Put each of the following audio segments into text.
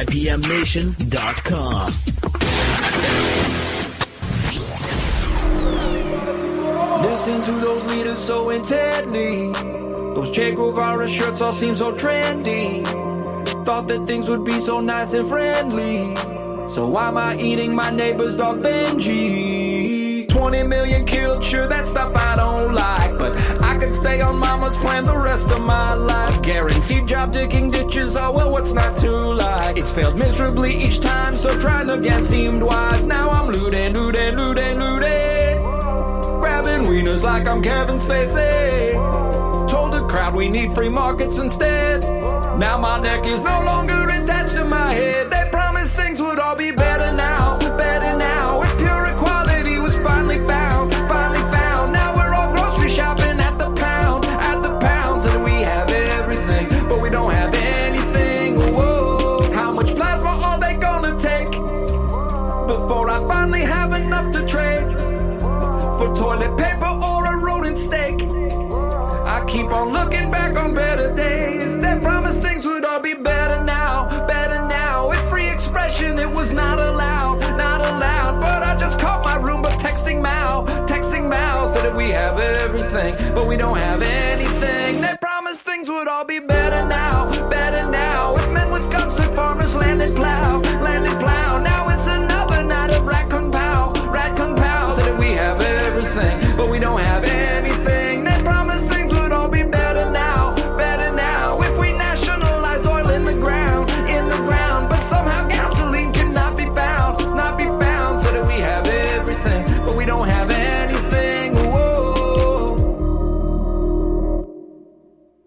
IPMNation.com. Listen to those leaders so intently. Those Che Guevara shirts all seem so trendy. Thought that things would be so nice and friendly. So why am I eating my neighbor's dog Benji? 20 million killed, sure that stuff I don't like, but I could stay on mama's plan the rest of my life. Guaranteed job digging ditches, oh well what's not to like? It's failed miserably each time, so trying again seemed wise. Now I'm looting, looting, looting, looting, grabbing wieners like I'm Kevin Spacey. Told the crowd we need free markets instead. Now my neck is no longer attached to my head. They promised things would all be better now, better now. If pure equality was finally found, finally found. Now we're all grocery shopping at the pound, said we have everything, but we don't have anything. Whoa, how much plasma are they gonna take before I finally have enough to trade for toilet paper or a rodent steak? I keep on looking back on better days. They promised things would all be better now, better now. With free expression it was not allowed, not allowed. But I just caught my Roomba texting Mao, said that we have everything, but we don't have anything. They promised things would all be better now, better now. With men with guns took farmers land and plow, land and plow. Now it's another night of rat kung pao, said that we have everything, but we don't have anything. They promised things would all be better now, better now. If we nationalized oil in the ground, but somehow gasoline cannot be found, not be found. Said that we have everything, but we don't have anything. Whoa.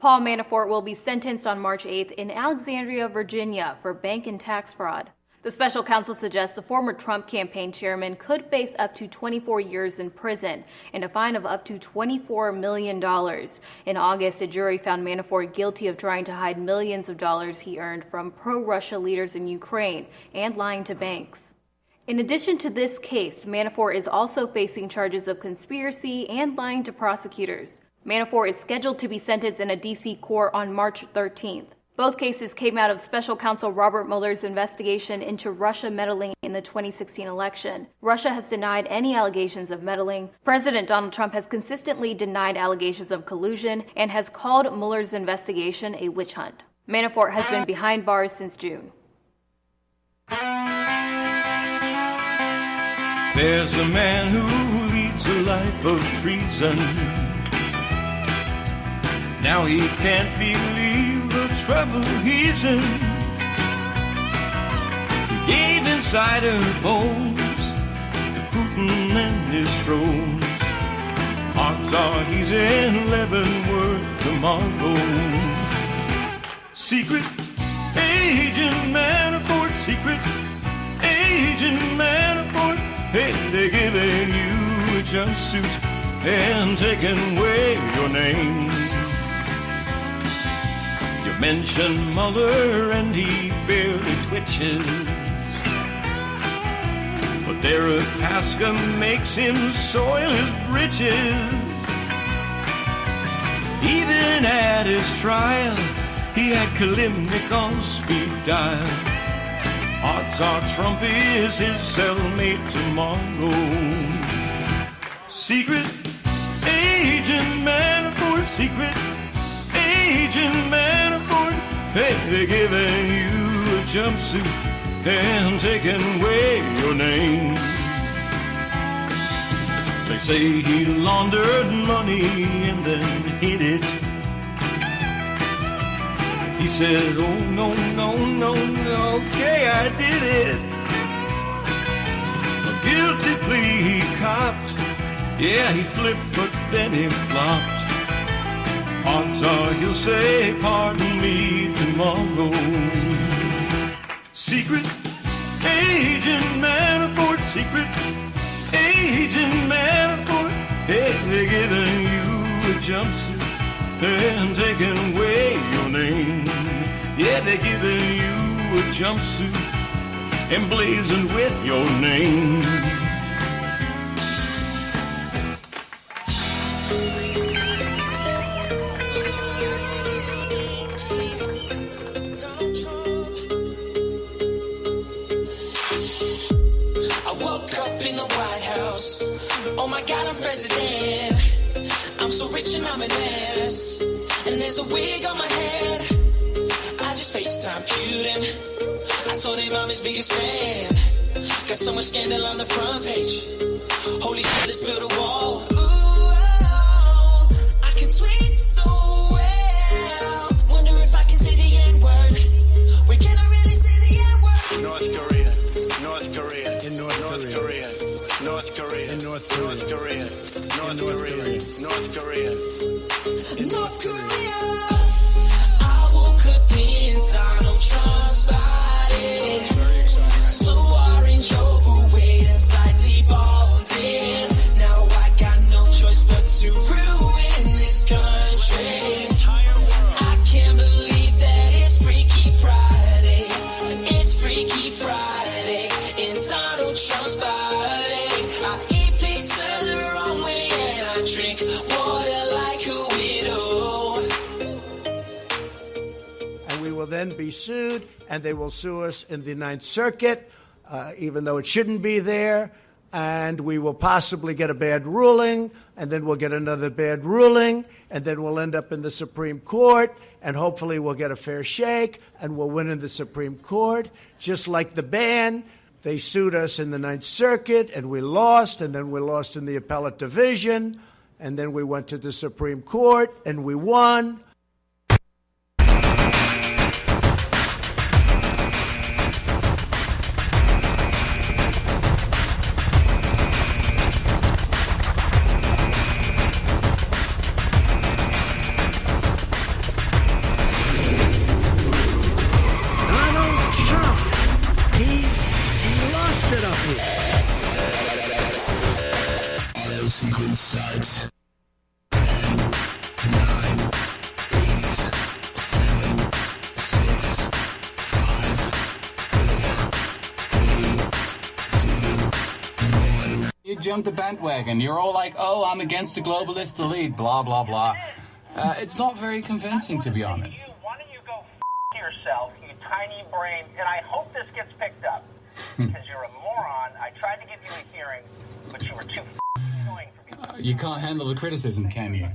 Paul Manafort will be sentenced on March 8th in Alexandria, Virginia for bank and tax fraud. The special counsel suggests the former Trump campaign chairman could face up to 24 years in prison and a fine of up to $24 million. In August, a jury found Manafort guilty of trying to hide millions of dollars he earned from pro-Russia leaders in Ukraine and lying to banks. In addition to this case, Manafort is also facing charges of conspiracy and lying to prosecutors. Manafort is scheduled to be sentenced in a D.C. court on March 13th. Both cases came out of special counsel Robert Mueller's investigation into Russia meddling in the 2016 election. Russia has denied any allegations of meddling. President Donald Trump has consistently denied allegations of collusion and has called Mueller's investigation a witch hunt. Manafort has been behind bars since June. There's a man who leads a life of treason. Now he can't believe the trouble he's in. He gave insider polls to Putin and his trolls. Odds are he's in Leavenworth tomorrow. Secret agent Manafort, secret agent Manafort. Hey, they're giving you a jumpsuit and taking away your name. Mention Mueller and he barely twitches, but Deripaska makes him soil his britches. Even at his trial, he had Kalimnik on speed dial. Odds are Trump is his cellmate tomorrow. Secret agent Manafort, secret agent Manafort. Hey, they're giving you a jumpsuit and taking away your name. They say he laundered money and then hid it. He said, oh, no, okay, I did it. A guilty plea he copped. Yeah, he flipped, but then he flopped. Odds are he'll say, pardon me, tomorrow. Secret agent Manafort, secret agent Manafort. Hey, they're giving you a jumpsuit and taking away your name. Yeah, they're giving you a jumpsuit emblazoned with your name. run president. I'm so rich and I'm an ass, and there's a wig on my head. I just FaceTime Putin. I told him I'm his biggest fan. Got so much scandal on the front page. Holy shit, let's build a wall. Ooh, I can tweet so well. Wonder if I can say the N-word. We cannot really say the N-word. North Korea, North Korea, in North Korea, North Korea, in North Korea, North Korea, North Korea, North Korea. I woke up in Donald Trump's body. So orange, overweight, and slightly balding. Now I got no choice but to ruin this country. I can't believe that it's Freaky Friday. It's Freaky Friday in Donald Trump's body. I eat pizza the wrong way and I drink water like a widow. And we will then be sued, and they will sue us in the Ninth Circuit, even though it shouldn't be there. And we will possibly get a bad ruling, and then we'll get another bad ruling, and then we'll end up in the Supreme Court, and hopefully we'll get a fair shake, and we'll win in the Supreme Court, just like the ban. They sued us in the Ninth Circuit, and we lost, and then we lost in the appellate division, and then we went to the Supreme Court, and we won. Sequence starts. 10, 9, 8, 7, 6, 5, 4, 3, 2, 1. You jumped the bandwagon. You're all like, oh, I'm against the globalist elite, blah, blah, blah. It's not very convincing, to be honest. Why don't you go yourself, you tiny brain, and I hope this gets picked up. Because you're a moron. I tried to give you a hearing, but you were too annoying for me. You can't handle the criticism, can you?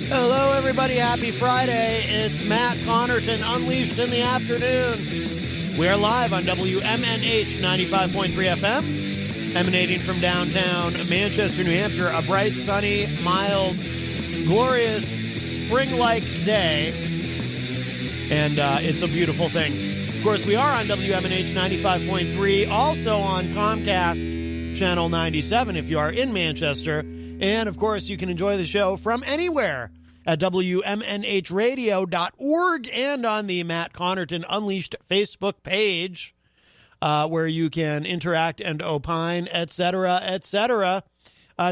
Hello, everybody. Happy Friday. It's Matt Connarton, Unleashed in the Afternoon. We are live on WMNH 95.3 FM, emanating from downtown Manchester, New Hampshire. A bright, sunny, mild, glorious, spring-like day. And it's a beautiful thing. Of course, we are on WMNH 95.3, also on Comcast Channel 97 if you are in Manchester. And, of course, you can enjoy the show from anywhere at WMNHradio.org and on the Matt Connarton Unleashed Facebook page, where you can interact and opine, etc., etc.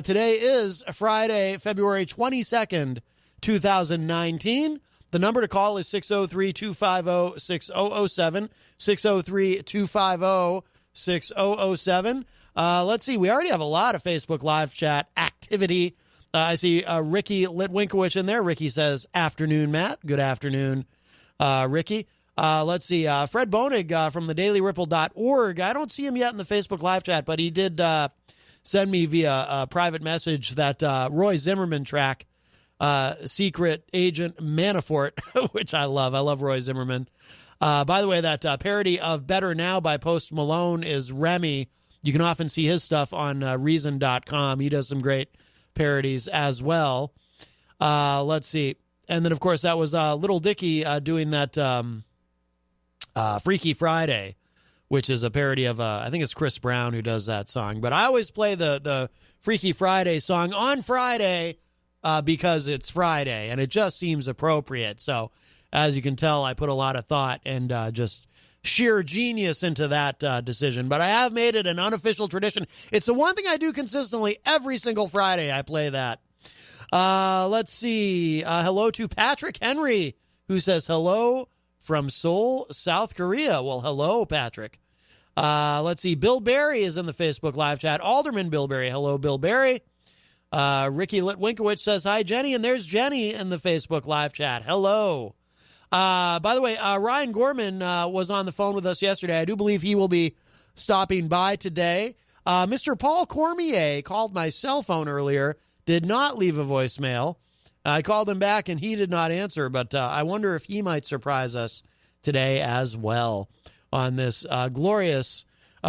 Today is Friday, February 22nd, 2019. The number to call is 603-250-6007, 603-250-6007. Let's see, we already have a lot of Facebook live chat activity. I see Ricky Litwinkowicz in there. Ricky says, afternoon, Matt. Good afternoon, Ricky. Let's see, Fred Bonig from thedailyripple.org. I don't see him yet in the Facebook live chat, but he did send me via a private message that Roy Zimmerman track, Secret Agent Manafort, which I love. I love Roy Zimmerman. By the way, that parody of Better Now by Post Malone is Remy. You can often see his stuff on Reason.com. He does some great parodies as well. Let's see. And then, of course, that was Little Dicky doing that Freaky Friday, which is a parody of, I think it's Chris Brown who does that song. But I always play the Freaky Friday song on Friday because it's Friday, and it just seems appropriate. So, as you can tell, I put a lot of thought and just sheer genius into that decision. But I have made it an unofficial tradition. It's the one thing I do consistently. Every single Friday I play that. Let's see. Hello to Patrick Henry, who says hello from Seoul, South Korea. Well, hello, Patrick. Let's see. Bill Berry is in the Facebook live chat. Alderman Bill Berry. Hello, Bill Berry. Ricky Litwinkowicz says, hi, Jenny. And there's Jenny in the Facebook live chat. Hello. By the way, Ryan Gorman was on the phone with us yesterday. I do believe he will be stopping by today. Mr. Paul Cormier called my cell phone earlier, did not leave a voicemail. I called him back, and he did not answer, but I wonder if he might surprise us today as well on this glorious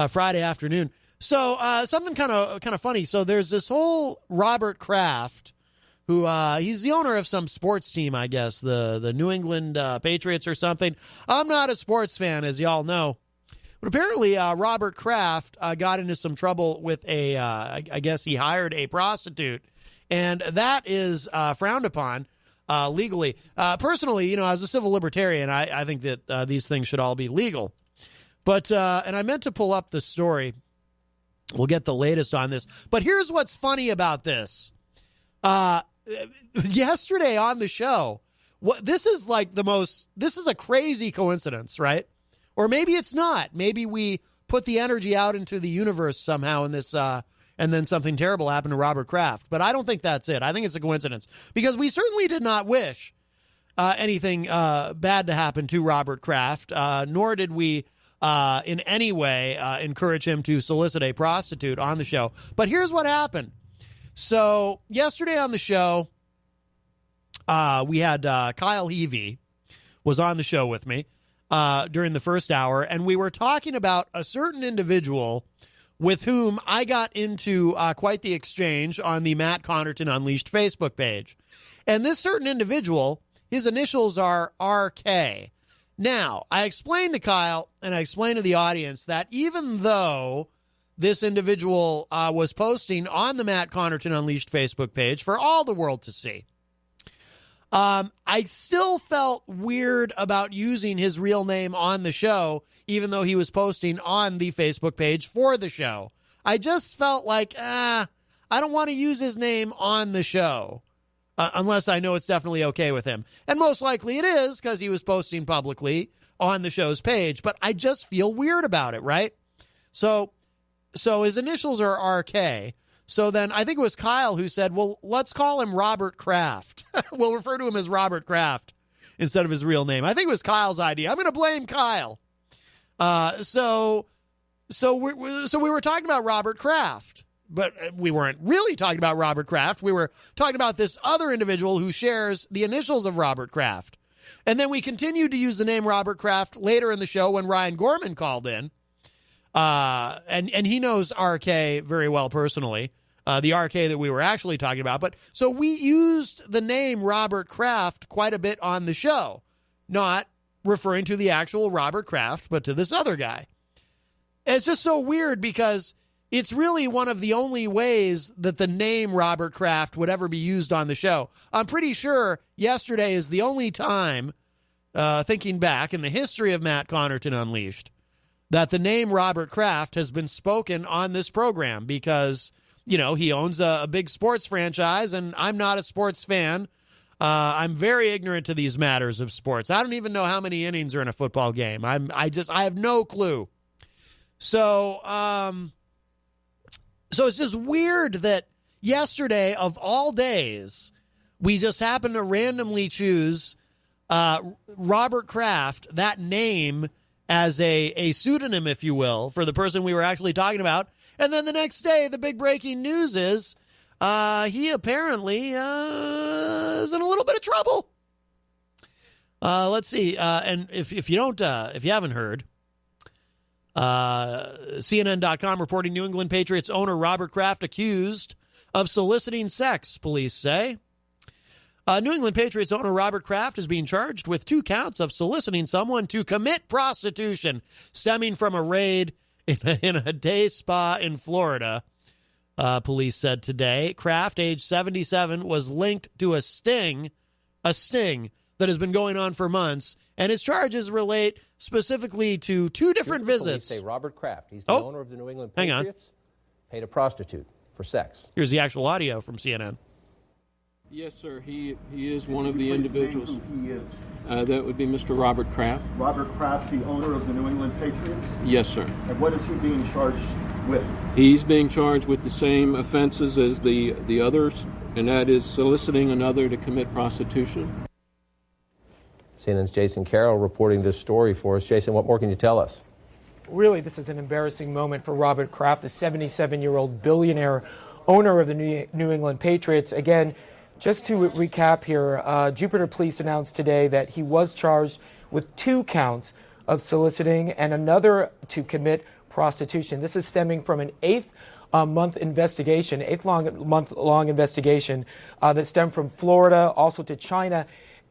Friday afternoon. So something kind of funny. So there's this whole Robert Kraft, who he's the owner of some sports team, I guess, the New England Patriots or something. I'm not a sports fan, as y'all know. But apparently Robert Kraft got into some trouble with I guess he hired a prostitute. And that is frowned upon legally. Personally, as a civil libertarian, I think that these things should all be legal. But, and I meant to pull up the story. We'll get the latest on this. But here's what's funny about this. Yesterday on the show, this is a crazy coincidence, right? Or maybe it's not. Maybe we put the energy out into the universe somehow in this, and then something terrible happened to Robert Kraft. But I don't think that's it. I think it's a coincidence. Because we certainly did not wish anything bad to happen to Robert Kraft, nor did we in any way encourage him to solicit a prostitute on the show. But here's what happened. So yesterday on the show, we had Kyle Heavey was on the show with me during the first hour, and we were talking about a certain individual with whom I got into quite the exchange on the Matt Connarton Unleashed Facebook page. And this certain individual, his initials are RK. Now, I explained to Kyle and I explained to the audience that even though this individual was posting on the Matt Connarton Unleashed Facebook page for all the world to see, I still felt weird about using his real name on the show, even though he was posting on the Facebook page for the show. I just felt like, I don't want to use his name on the show unless I know it's definitely okay with him. And most likely it is because he was posting publicly on the show's page, but I just feel weird about it, right? So his initials are RK. So then I think it was Kyle who said, well, let's call him Robert Kraft. We'll refer to him as Robert Kraft instead of his real name. I think it was Kyle's idea. I'm going to blame Kyle. So we were talking about Robert Kraft, but we weren't really talking about Robert Kraft. We were talking about this other individual who shares the initials of Robert Kraft. And then we continued to use the name Robert Kraft later in the show when Ryan Gorman called in. And he knows RK very well personally. The RK that we were actually talking about. But so we used the name Robert Kraft quite a bit on the show, not referring to the actual Robert Kraft, but to this other guy. It's just so weird because it's really one of the only ways that the name Robert Kraft would ever be used on the show. I'm pretty sure yesterday is the only time, thinking back in the history of Matt Connarton Unleashed, that the name Robert Kraft has been spoken on this program because, he owns a big sports franchise, and I'm not a sports fan. I'm very ignorant to these matters of sports. I don't even know how many innings are in a football game. I have no clue. So it's just weird that yesterday, of all days, we just happened to randomly choose Robert Kraft, that name, as a pseudonym, if you will, for the person we were actually talking about. And then the next day, the big breaking news is he apparently is in a little bit of trouble. Let's see. And if you haven't heard, CNN.com reporting New England Patriots owner Robert Kraft accused of soliciting sex, police say. New England Patriots owner Robert Kraft is being charged with 2 counts of soliciting someone to commit prostitution stemming from a raid in a day spa in Florida, police said today. Kraft, age 77, was linked to a sting that has been going on for months, and his charges relate specifically to 2 different visits. Police say Robert Kraft, he's the owner of the New England Patriots, paid a prostitute for sex. Here's the actual audio from CNN. Yes, sir. He is one of the individuals. Who he is? That would be Mr. Robert Kraft. Robert Kraft, the owner of the New England Patriots? Yes, sir. And what is he being charged with? He's being charged with the same offenses as the others, and that is soliciting another to commit prostitution. CNN's Jason Carroll reporting this story for us. Jason, what more can you tell us? Really, this is an embarrassing moment for Robert Kraft, the 77-year-old billionaire owner of the New England Patriots. Again, just to recap here, Jupiter Police announced today that he was charged with 2 counts of soliciting and another to commit prostitution. This is stemming from an 8-month investigation, 8-month-long investigation that stemmed from Florida, also to China,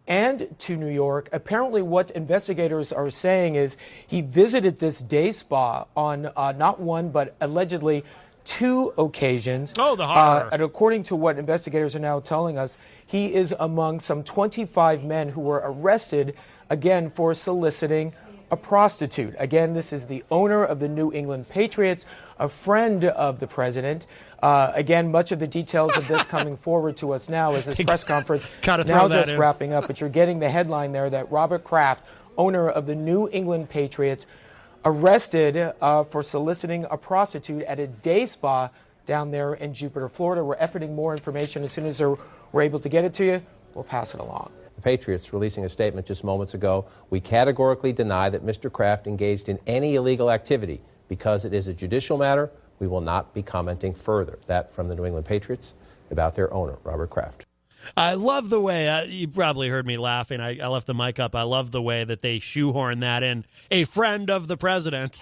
and to New York. Apparently what investigators are saying is he visited this day spa on not one, but allegedly 2 occasions. Oh, the horror. And according to what investigators are now telling us, he is among some 25 men who were arrested, again, for soliciting a prostitute. Again, this is the owner of the New England Patriots, a friend of the president. Again, much of the details of this coming forward to us now as this press conference now just wrapping up. But you're getting the headline there that Robert Kraft, owner of the New England Patriots, arrested for soliciting a prostitute at a day spa down there in Jupiter, Florida. We're efforting more information. As soon as we're able to get it to you, we'll pass it along. The Patriots releasing a statement just moments ago. We categorically deny that Mr. Kraft engaged in any illegal activity. Because it is a judicial matter, we will not be commenting further. That from the New England Patriots about their owner, Robert Kraft. I love the way, you probably heard me laughing. I left the mic up. I love the way that they shoehorn that in. A friend of the president.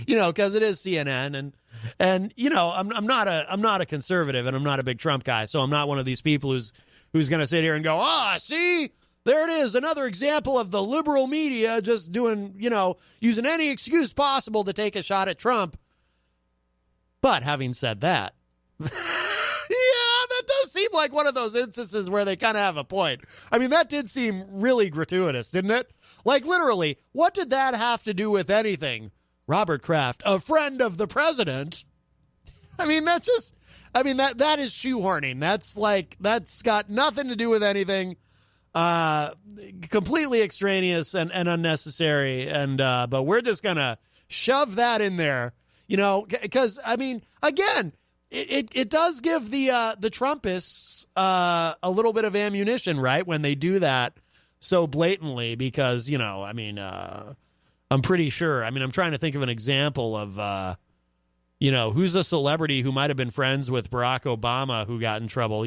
Because it is CNN. And I'm not a conservative and I'm not a big Trump guy. So I'm not one of these people who's going to sit here and go, see, there it is, another example of the liberal media just doing, using any excuse possible to take a shot at Trump. But having said that, yeah, that does seem like one of those instances where they kind of have a point. I mean, that did seem really gratuitous, didn't it? Like, literally, what did that have to do with anything? Robert Kraft, a friend of the president. I mean, that is shoehorning. That's got nothing to do with anything. Completely extraneous and unnecessary. But we're just gonna shove that in there, because I mean, again, it does give the Trumpists a little bit of ammunition, right, when they do that so blatantly. Because I'm pretty sure. I mean, I'm trying to think of an example of who's a celebrity who might have been friends with Barack Obama who got in trouble.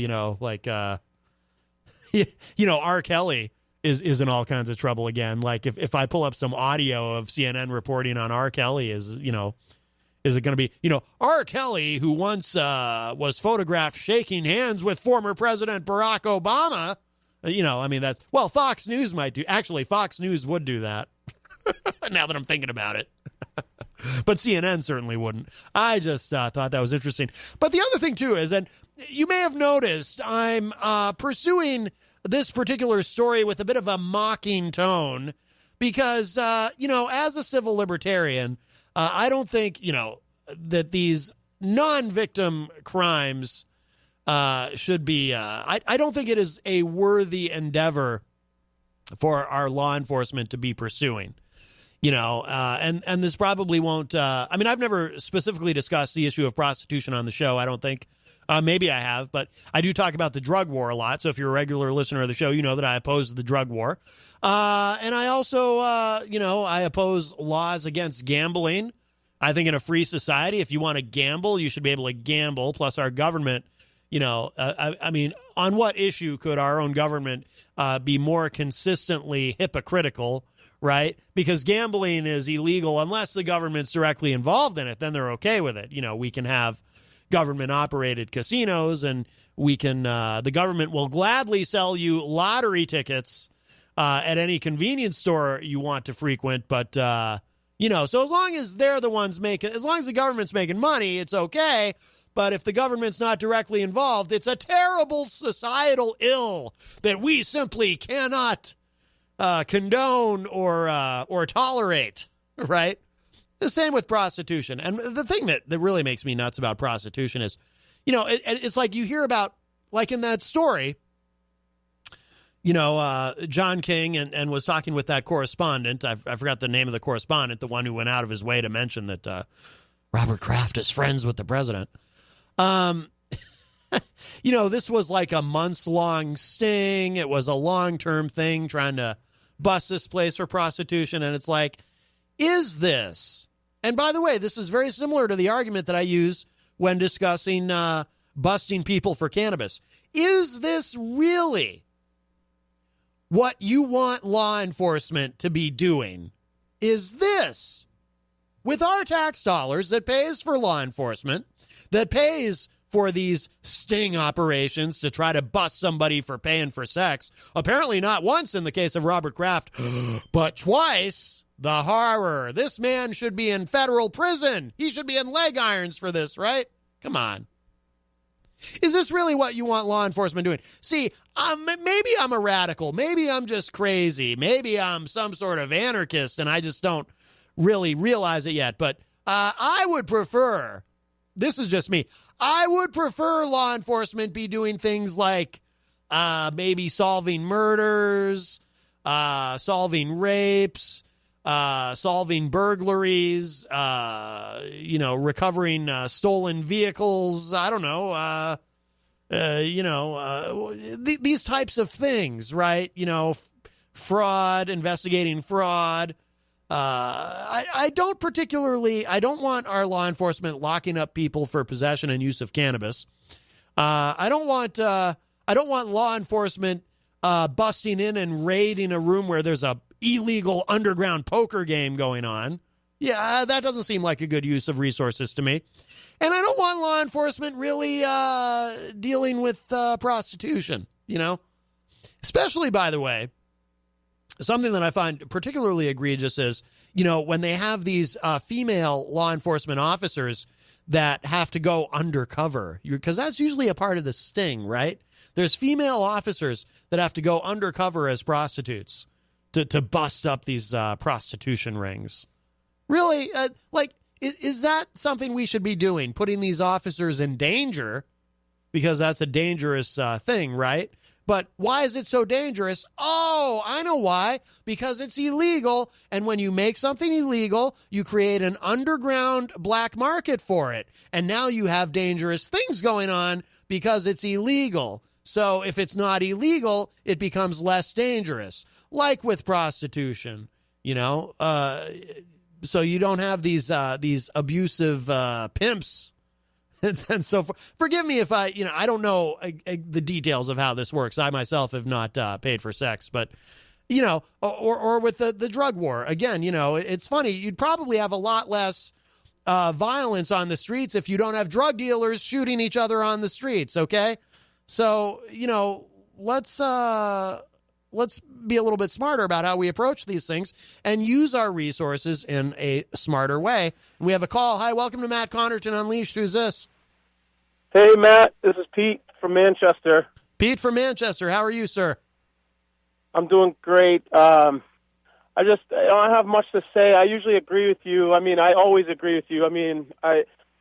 R. Kelly is in all kinds of trouble again. Like if I pull up some audio of CNN reporting on R. Kelly, is it going to be, R. Kelly, who once was photographed shaking hands with former President Barack Obama, Fox News might do. Actually, Fox News would do that. Now that I'm thinking about it. But CNN certainly wouldn't. I just thought that was interesting. But the other thing, too, is that you may have noticed I'm pursuing this particular story with a bit of a mocking tone because, as a civil libertarian, I don't think, that these non-victim crimes should be, I don't think it is a worthy endeavor for our law enforcement to be pursuing. And this probably won't, I've never specifically discussed the issue of prostitution on the show, I don't think. Maybe I have, but I do talk about the drug war a lot. So if you're a regular listener of the show, you know that I oppose the drug war. And I also, I oppose laws against gambling. I think in a free society, if you want to gamble, you should be able to gamble. Plus our government, on what issue could our own government be more consistently hypocritical? Right? Because gambling is illegal unless the government's directly involved in it. Then they're okay with it. We can have government-operated casinos, and we can. The government will gladly sell you lottery tickets at any convenience store you want to frequent. But so as long as they're the ones as long as the government's making money, it's okay. But if the government's not directly involved, it's a terrible societal ill that we simply cannot condone or tolerate, right? The same with prostitution. And the thing that really makes me nuts about prostitution is, it's like you hear about, like in that story, John King and was talking with that correspondent. I forgot the name of the correspondent, the one who went out of his way to mention that Robert Kraft is friends with the president. this was like a months-long sting. It was a long-term thing trying to bust this place for prostitution. And it's like, is this? And by the way, this is very similar to the argument that I use when discussing busting people for cannabis. Is this really what you want law enforcement to be doing? Is this, with our tax dollars that pays for law enforcement, that pays for these sting operations to try to bust somebody for paying for sex, apparently not once in the case of Robert Kraft, but twice? The horror. This man should be in federal prison. He should be in leg irons for this, right? Come on. Is this really what you want law enforcement doing? See, maybe I'm a radical. Maybe I'm just crazy. Maybe I'm some sort of anarchist and I just don't really realize it yet. But I would prefer, this is just me, I would prefer law enforcement be doing things like maybe solving murders, solving rapes, solving burglaries, recovering stolen vehicles. I don't know. These types of things, right? Fraud, investigating fraud. I don't want our law enforcement locking up people for possession and use of cannabis. I don't want law enforcement busting in and raiding a room where there's a illegal underground poker game going on. Yeah, that doesn't seem like a good use of resources to me. And I don't want law enforcement really dealing with prostitution, Especially, by the way, something that I find particularly egregious is, when they have these female law enforcement officers that have to go undercover, because that's usually a part of the sting, right? There's female officers that have to go undercover as prostitutes to bust up these prostitution rings. Really? Is that something we should be doing? Putting these officers in danger? Because that's a dangerous thing, right? But why is it so dangerous? Oh, I know why. Because it's illegal. And when you make something illegal, you create an underground black market for it. And now you have dangerous things going on because it's illegal. So if it's not illegal, it becomes less dangerous. Like with prostitution, so you don't have these abusive pimps. And so forgive me if I don't know the details of how this works. I myself have not paid for sex, but, or with the drug war. Again, it's funny. You'd probably have a lot less violence on the streets if you don't have drug dealers shooting each other on the streets. Okay. So, let's be a little bit smarter about how we approach these things and use our resources in a smarter way. We have a call. Hi, welcome to Matt Connarton Unleashed. Who's this? Hey, Matt. This is Pete from Manchester. Pete from Manchester. How are you, sir? I'm doing great. I don't have much to say. I usually agree with you. I always agree with you.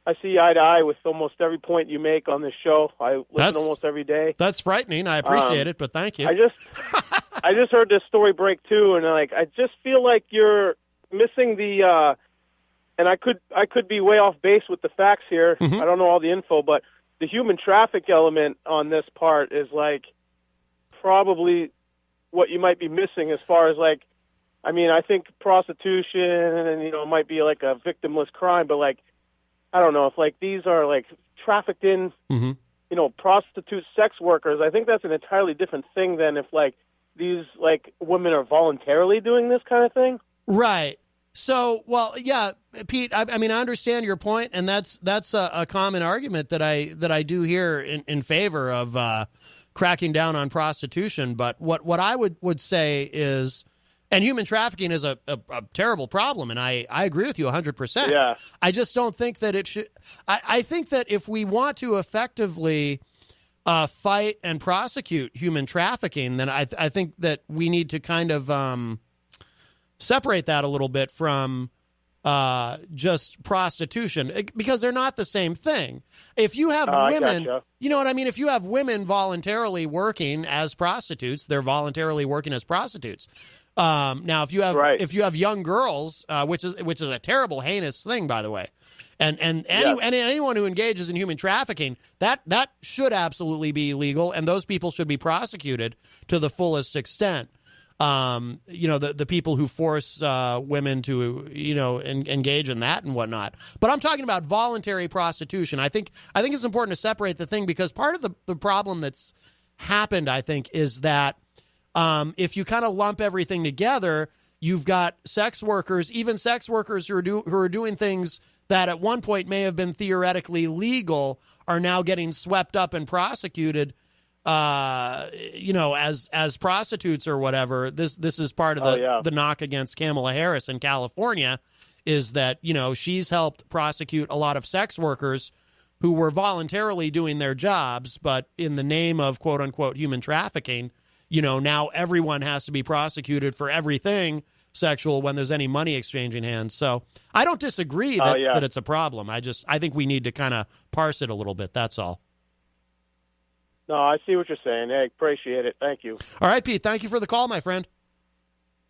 I see eye to eye with almost every point you make on this show. I listen almost every day. That's frightening. I appreciate it, but thank you. I just heard this story break too, and I just feel like you're missing the. And I could be way off base with the facts here. Mm-hmm. I don't know all the info, but the human traffic element on this part is probably what you might be missing as far as I think prostitution and might be a victimless crime, but I don't know if these are trafficked in, mm-hmm. Prostitute sex workers. I think that's an entirely different thing than if these women are voluntarily doing this kind of thing. Right. So, well, yeah, Pete, I understand your point, and that's a common argument that I do hear in favor of cracking down on prostitution. But what I would say is, and human trafficking is a terrible problem, and I agree with you 100%. Yeah. I just don't think that it should. I think that if we want to effectively fight and prosecute human trafficking, then I think that we need to kind of separate that a little bit from just prostitution, because they're not the same thing. If you have I women, gotcha. you know what I mean? If you have women voluntarily working as prostitutes, they're voluntarily working as prostitutes. Now, if you have young girls, which is a terrible, heinous thing, by the way, and anyone who engages in human trafficking, that should absolutely be illegal, and those people should be prosecuted to the fullest extent. The people who force women to engage in that and whatnot. But I'm talking about voluntary prostitution. I think it's important to separate the thing, because part of the problem that's happened, I think, is that if you kind of lump everything together, you've got sex workers, even sex workers who are doing things that at one point may have been theoretically legal, are now getting swept up and prosecuted, as prostitutes or whatever. This is part of the knock against Kamala Harris in California, is that, she's helped prosecute a lot of sex workers who were voluntarily doing their jobs, but in the name of quote unquote human trafficking, now everyone has to be prosecuted for everything sexual when there's any money exchanging hands. So I don't disagree that it's a problem. I think we need to kind of parse it a little bit. That's all. No, I see what you're saying. Hey, appreciate it. Thank you. All right, Pete. Thank you for the call, my friend.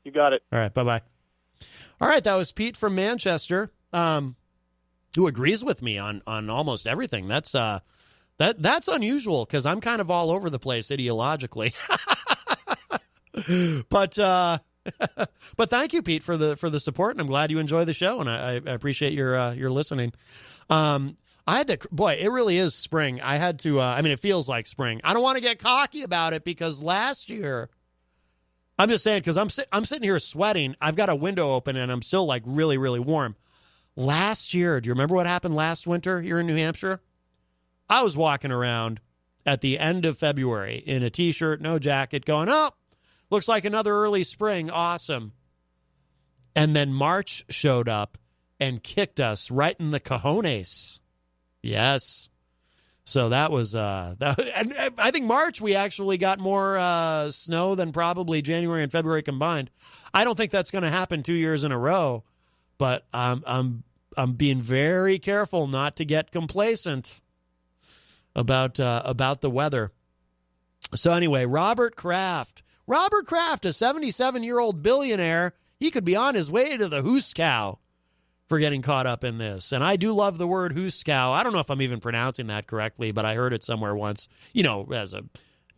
You got it. All right. Bye-bye. All right. That was Pete from Manchester, who agrees with me on almost everything. That's unusual, because I'm kind of all over the place ideologically. But thank you, Pete, for the support, and I'm glad you enjoy the show, and I appreciate your listening. It really is spring. I had to, it feels like spring. I don't want to get cocky about it, because last year, I'm just saying, because I'm sitting here sweating. I've got a window open, and I'm still like really, really warm. Last year, do you remember what happened last winter here in New Hampshire? I was walking around at the end of February in a T-shirt, no jacket, going, oh, looks like another early spring. Awesome. And then March showed up and kicked us right in the cojones. Yes. So that was, and I think March we actually got more snow than probably January and February combined. I don't think that's going to happen 2 years in a row, but I'm being very careful not to get complacent about the weather. So anyway, Robert Kraft, a 77-year-old billionaire, he could be on his way to the Hooskow for getting caught up in this. And I do love the word Hooskow. I don't know if I'm even pronouncing that correctly, but I heard it somewhere once, as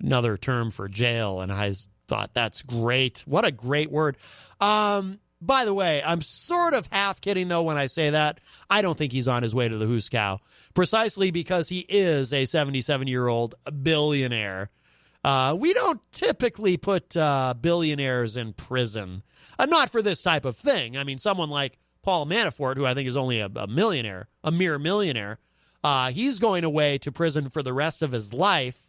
another term for jail, and I thought, that's great. What a great word. By the way, I'm sort of half kidding, though, when I say that. I don't think he's on his way to the Hooskow, precisely because he is a 77-year-old billionaire. We don't typically put billionaires in prison, not for this type of thing. I mean, someone like Paul Manafort, who I think is only a millionaire, a mere millionaire, he's going away to prison for the rest of his life.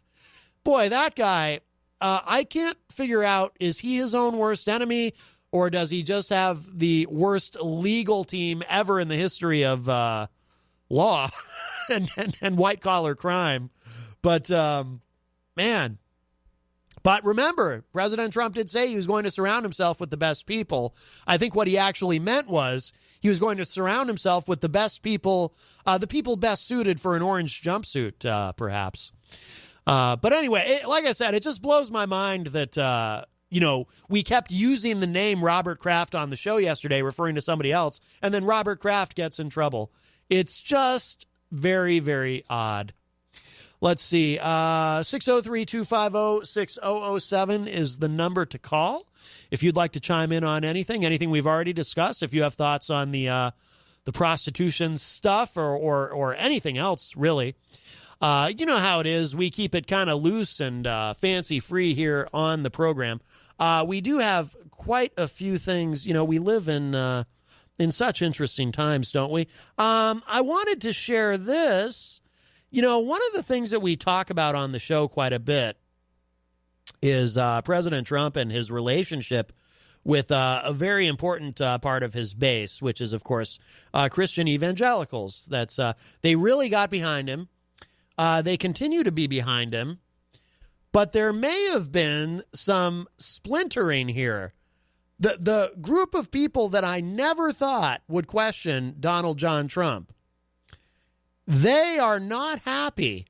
Boy, that guy, I can't figure out, is he his own worst enemy, or does he just have the worst legal team ever in the history of law and white-collar crime? But, man... But remember, President Trump did say he was going to surround himself with the best people. I think what he actually meant was he was going to surround himself with the best people, the people best suited for an orange jumpsuit, perhaps. But anyway, like I said, it just blows my mind that, we kept using the name Robert Kraft on the show yesterday, referring to somebody else, and then Robert Kraft gets in trouble. It's just very, very odd. Let's see. 603-250-6007 is the number to call if you'd like to chime in on anything we've already discussed. If you have thoughts on the prostitution stuff or anything else, really. You know how it is. We keep it kind of loose and fancy free here on the program. We do have quite a few things. We live in such interesting times, don't we? I wanted to share this. One of the things that we talk about on the show quite a bit is President Trump and his relationship with a very important part of his base, which is, of course, Christian evangelicals. They really got behind him. They continue to be behind him. But there may have been some splintering here The group of people that I never thought would question Donald John Trump, they are not happy.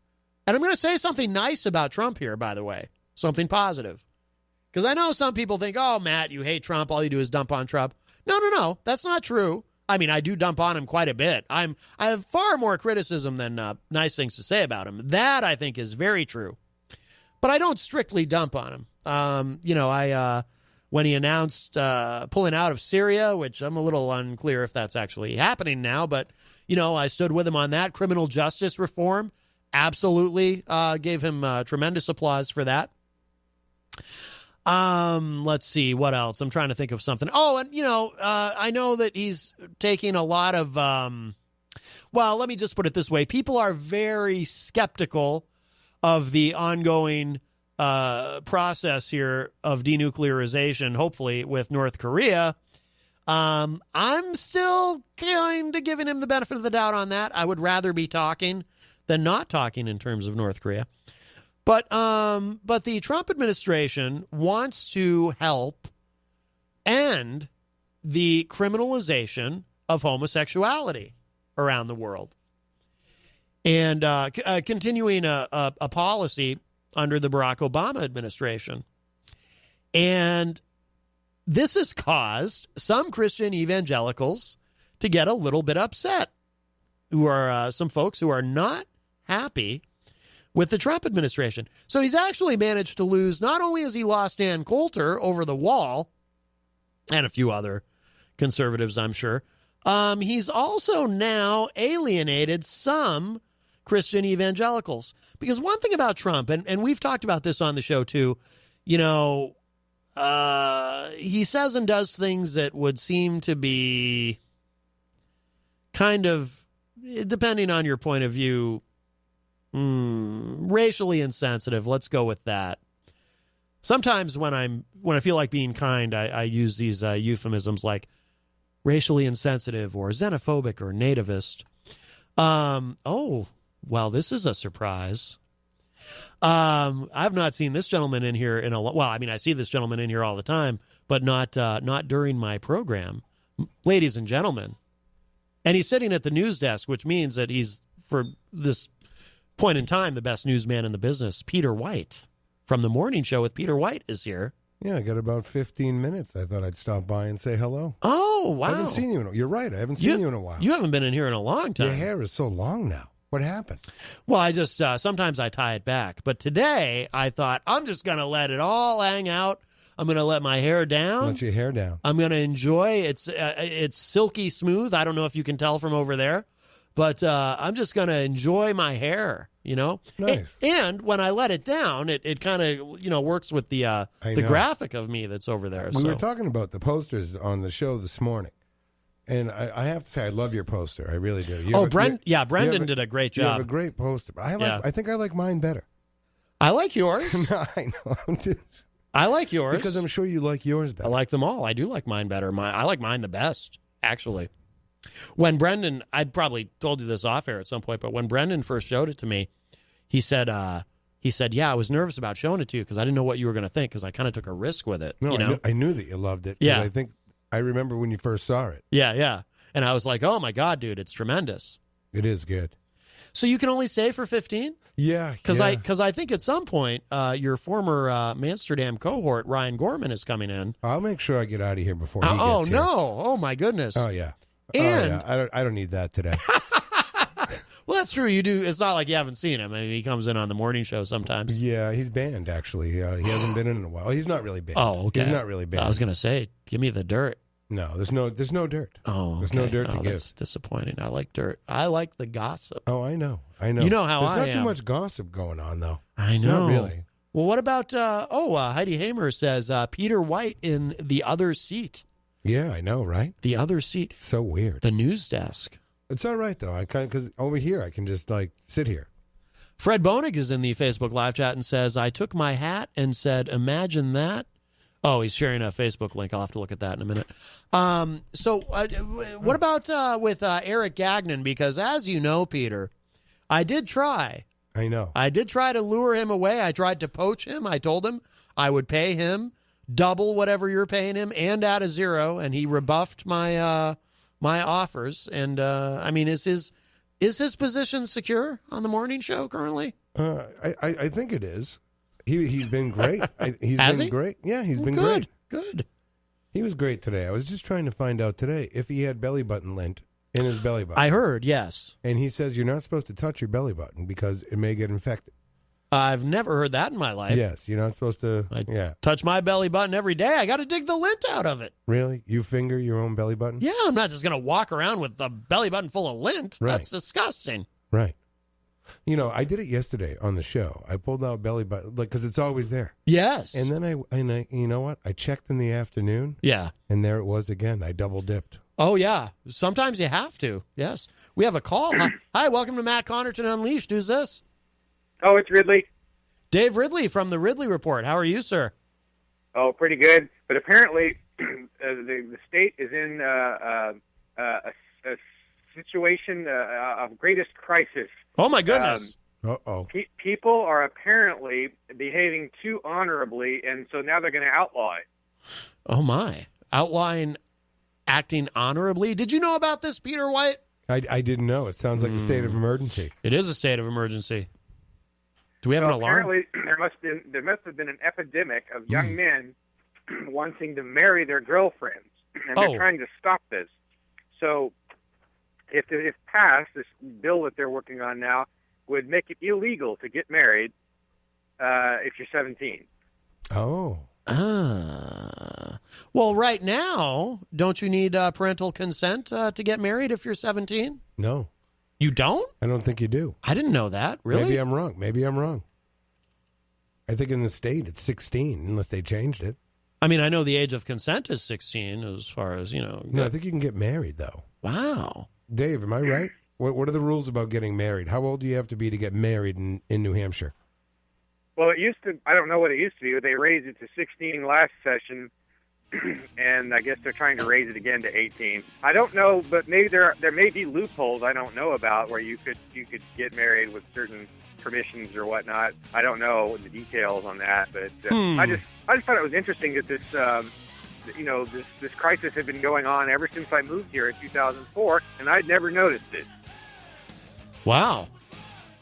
And I'm going to say something nice about Trump here, by the way, something positive. Because I know some people think, oh, Matt, you hate Trump. All you do is dump on Trump. No, that's not true. I mean, I do dump on him quite a bit. I have far more criticism than nice things to say about him. That, I think, is very true. But I don't strictly dump on him. When he announced pulling out of Syria, which I'm a little unclear if that's actually happening now, but, I stood with him on that. Criminal justice reform, absolutely gave him tremendous applause for that. Let's see, what else? I'm trying to think of something. Oh, and, I know that he's taking a lot of, let me just put it this way. People are very skeptical of the ongoing process here of denuclearization, hopefully, with North Korea. I'm still kind of giving him the benefit of the doubt on that. I would rather be talking than not talking in terms of North Korea. But the Trump administration wants to help end the criminalization of homosexuality around the world, and continuing a policy under the Barack Obama administration. And this has caused some Christian evangelicals to get a little bit upset, who are some folks who are not happy with the Trump administration. So he's actually managed to lose, not only has he lost Ann Coulter over the wall, and a few other conservatives, I'm sure, he's also now alienated some Christian evangelicals. Because one thing about Trump, and we've talked about this on the show too, he says and does things that would seem to be kind of, depending on your point of view, racially insensitive. Let's go with that. Sometimes when I feel like being kind, I use these euphemisms like racially insensitive or xenophobic or nativist. Well, this is a surprise. I've not seen this gentleman in here in a well, I mean, I see this gentleman in here all the time, but not during my program. Ladies and gentlemen. And he's sitting at the news desk, which means that he's, for this point in time, the best newsman in the business. Peter White from The Morning Show with Peter White is here. Yeah, I got about 15 minutes. I thought I'd stop by and say hello. Oh, wow. I haven't seen you you're right. I haven't seen you in a while. You haven't been in here in a long time. Your hair is so long now. What happened? Well, I just, sometimes I tie it back. But today, I thought, I'm just going to let it all hang out. I'm going to let my hair down. Let your hair down. I'm going to enjoy it. It's silky smooth. I don't know if you can tell from over there. But I'm just going to enjoy my hair, Nice. And when I let it down, it kind of, works with the graphic of me that's over there. We were talking about the posters on the show this morning. And I have to say, I love your poster. I really do. Brendan did a great job. You have a great poster. But I think I like mine better. I like yours. I know. I like yours. Because I'm sure you like yours better. I like them all. I do like mine better. I like mine the best, actually. When Brendan, I'd probably told you this off air at some point, but when Brendan first showed it to me, he said, yeah, I was nervous about showing it to you because I didn't know what you were going to think because I kind of took a risk with it. No, I knew that you loved it. Yeah. I remember when you first saw it. Yeah. And I was like, oh, my God, dude, it's tremendous. It is good. So you can only stay for 15? Yeah. Because I think at some point your former Amsterdam cohort, Ryan Gorman, is coming in. I'll make sure I get out of here before he gets here. Oh, no. Oh, my goodness. Oh, yeah. And I don't need that today. Well, that's true. You do. It's not like you haven't seen him. I mean, he comes in on the morning show sometimes. Yeah, he's banned, actually. He hasn't been in a while. He's not really banned. Oh, okay. He's not really banned. I was going to say, give me the dirt. No, there's no dirt. Oh, okay. There's no dirt to give. That's disappointing. I like dirt. I like the gossip. Oh, I know. You know how there's I am. There's not too much gossip going on, though. I know. Not really. Well, what about, Heidi Hamer says, Peter White in the other seat. Yeah, I know, right? The other seat. So weird. The news desk. It's all right, though. Because over here, I can just, sit here. Fred Bonig is in the Facebook live chat and says, I took my hat and said, imagine that. Oh, he's sharing a Facebook link. I'll have to look at that in a minute. So what about with Eric Gagnon? Because as you know, Peter, I did try. I know. I did try to lure him away. I tried to poach him. I told him I would pay him double whatever you're paying him and add a zero, and he rebuffed my my offers. And I mean, is his position secure on the morning show currently? I think it is. He's been great. He's Has been he? great. Yeah, he's been Good, great. good. He was great today. I was just trying to find out today if he had belly button lint in his belly button. I heard, yes. And he says you're not supposed to touch your belly button because it may get infected. I've never heard that in my life. Yes, you're not supposed to. Touch my belly button every day. I got to dig the lint out of it. Really? You finger your own belly button? Yeah, I'm not just going to walk around with a belly button full of lint. Right. That's disgusting. Right. You know, I did it yesterday on the show. I pulled out belly button because it's always there. Yes. And then I, you know what? I checked in the afternoon. Yeah. And there it was again. I double dipped. Oh, yeah. Sometimes you have to. Yes. We have a call. Hi, welcome to Matt Connarton Unleashed. Who's this? Oh, it's Ridley. Dave Ridley from the Ridley Report. How are you, sir? Oh, pretty good. But apparently, the state is in a situation of greatest crisis. Oh, my goodness. Uh-oh. People are apparently behaving too honorably, and so now they're going to outlaw it. Oh, my. Outlawing acting honorably. Did you know about this, Peter White? I didn't know. It sounds like a state of emergency. It is a state of emergency. Do we have an alarm? Apparently, there must have been an epidemic of young men wanting to marry their girlfriends, and they're trying to stop this. So, if passed, this bill that they're working on now would make it illegal to get married if you're 17. Oh. Well, right now, don't you need parental consent to get married if you're 17? No. You don't? I don't think you do. I didn't know that. Really? Maybe I'm wrong. I think in the state it's 16, unless they changed it. I mean, I know the age of consent is 16 as far as, you know. No, I think you can get married, though. Wow. Dave, am I right? What are the rules about getting married? How old do you have to be to get married in New Hampshire? Well, it used to, I don't know what it used to be, but they raised it to 16 last session, and I guess they're trying to raise it again to 18. I don't know, but maybe there may be loopholes I don't know about where you could get married with certain permissions or whatnot. I don't know the details on that, but I just thought it was interesting that this this crisis had been going on ever since I moved here in 2004, and I'd never noticed it. Wow.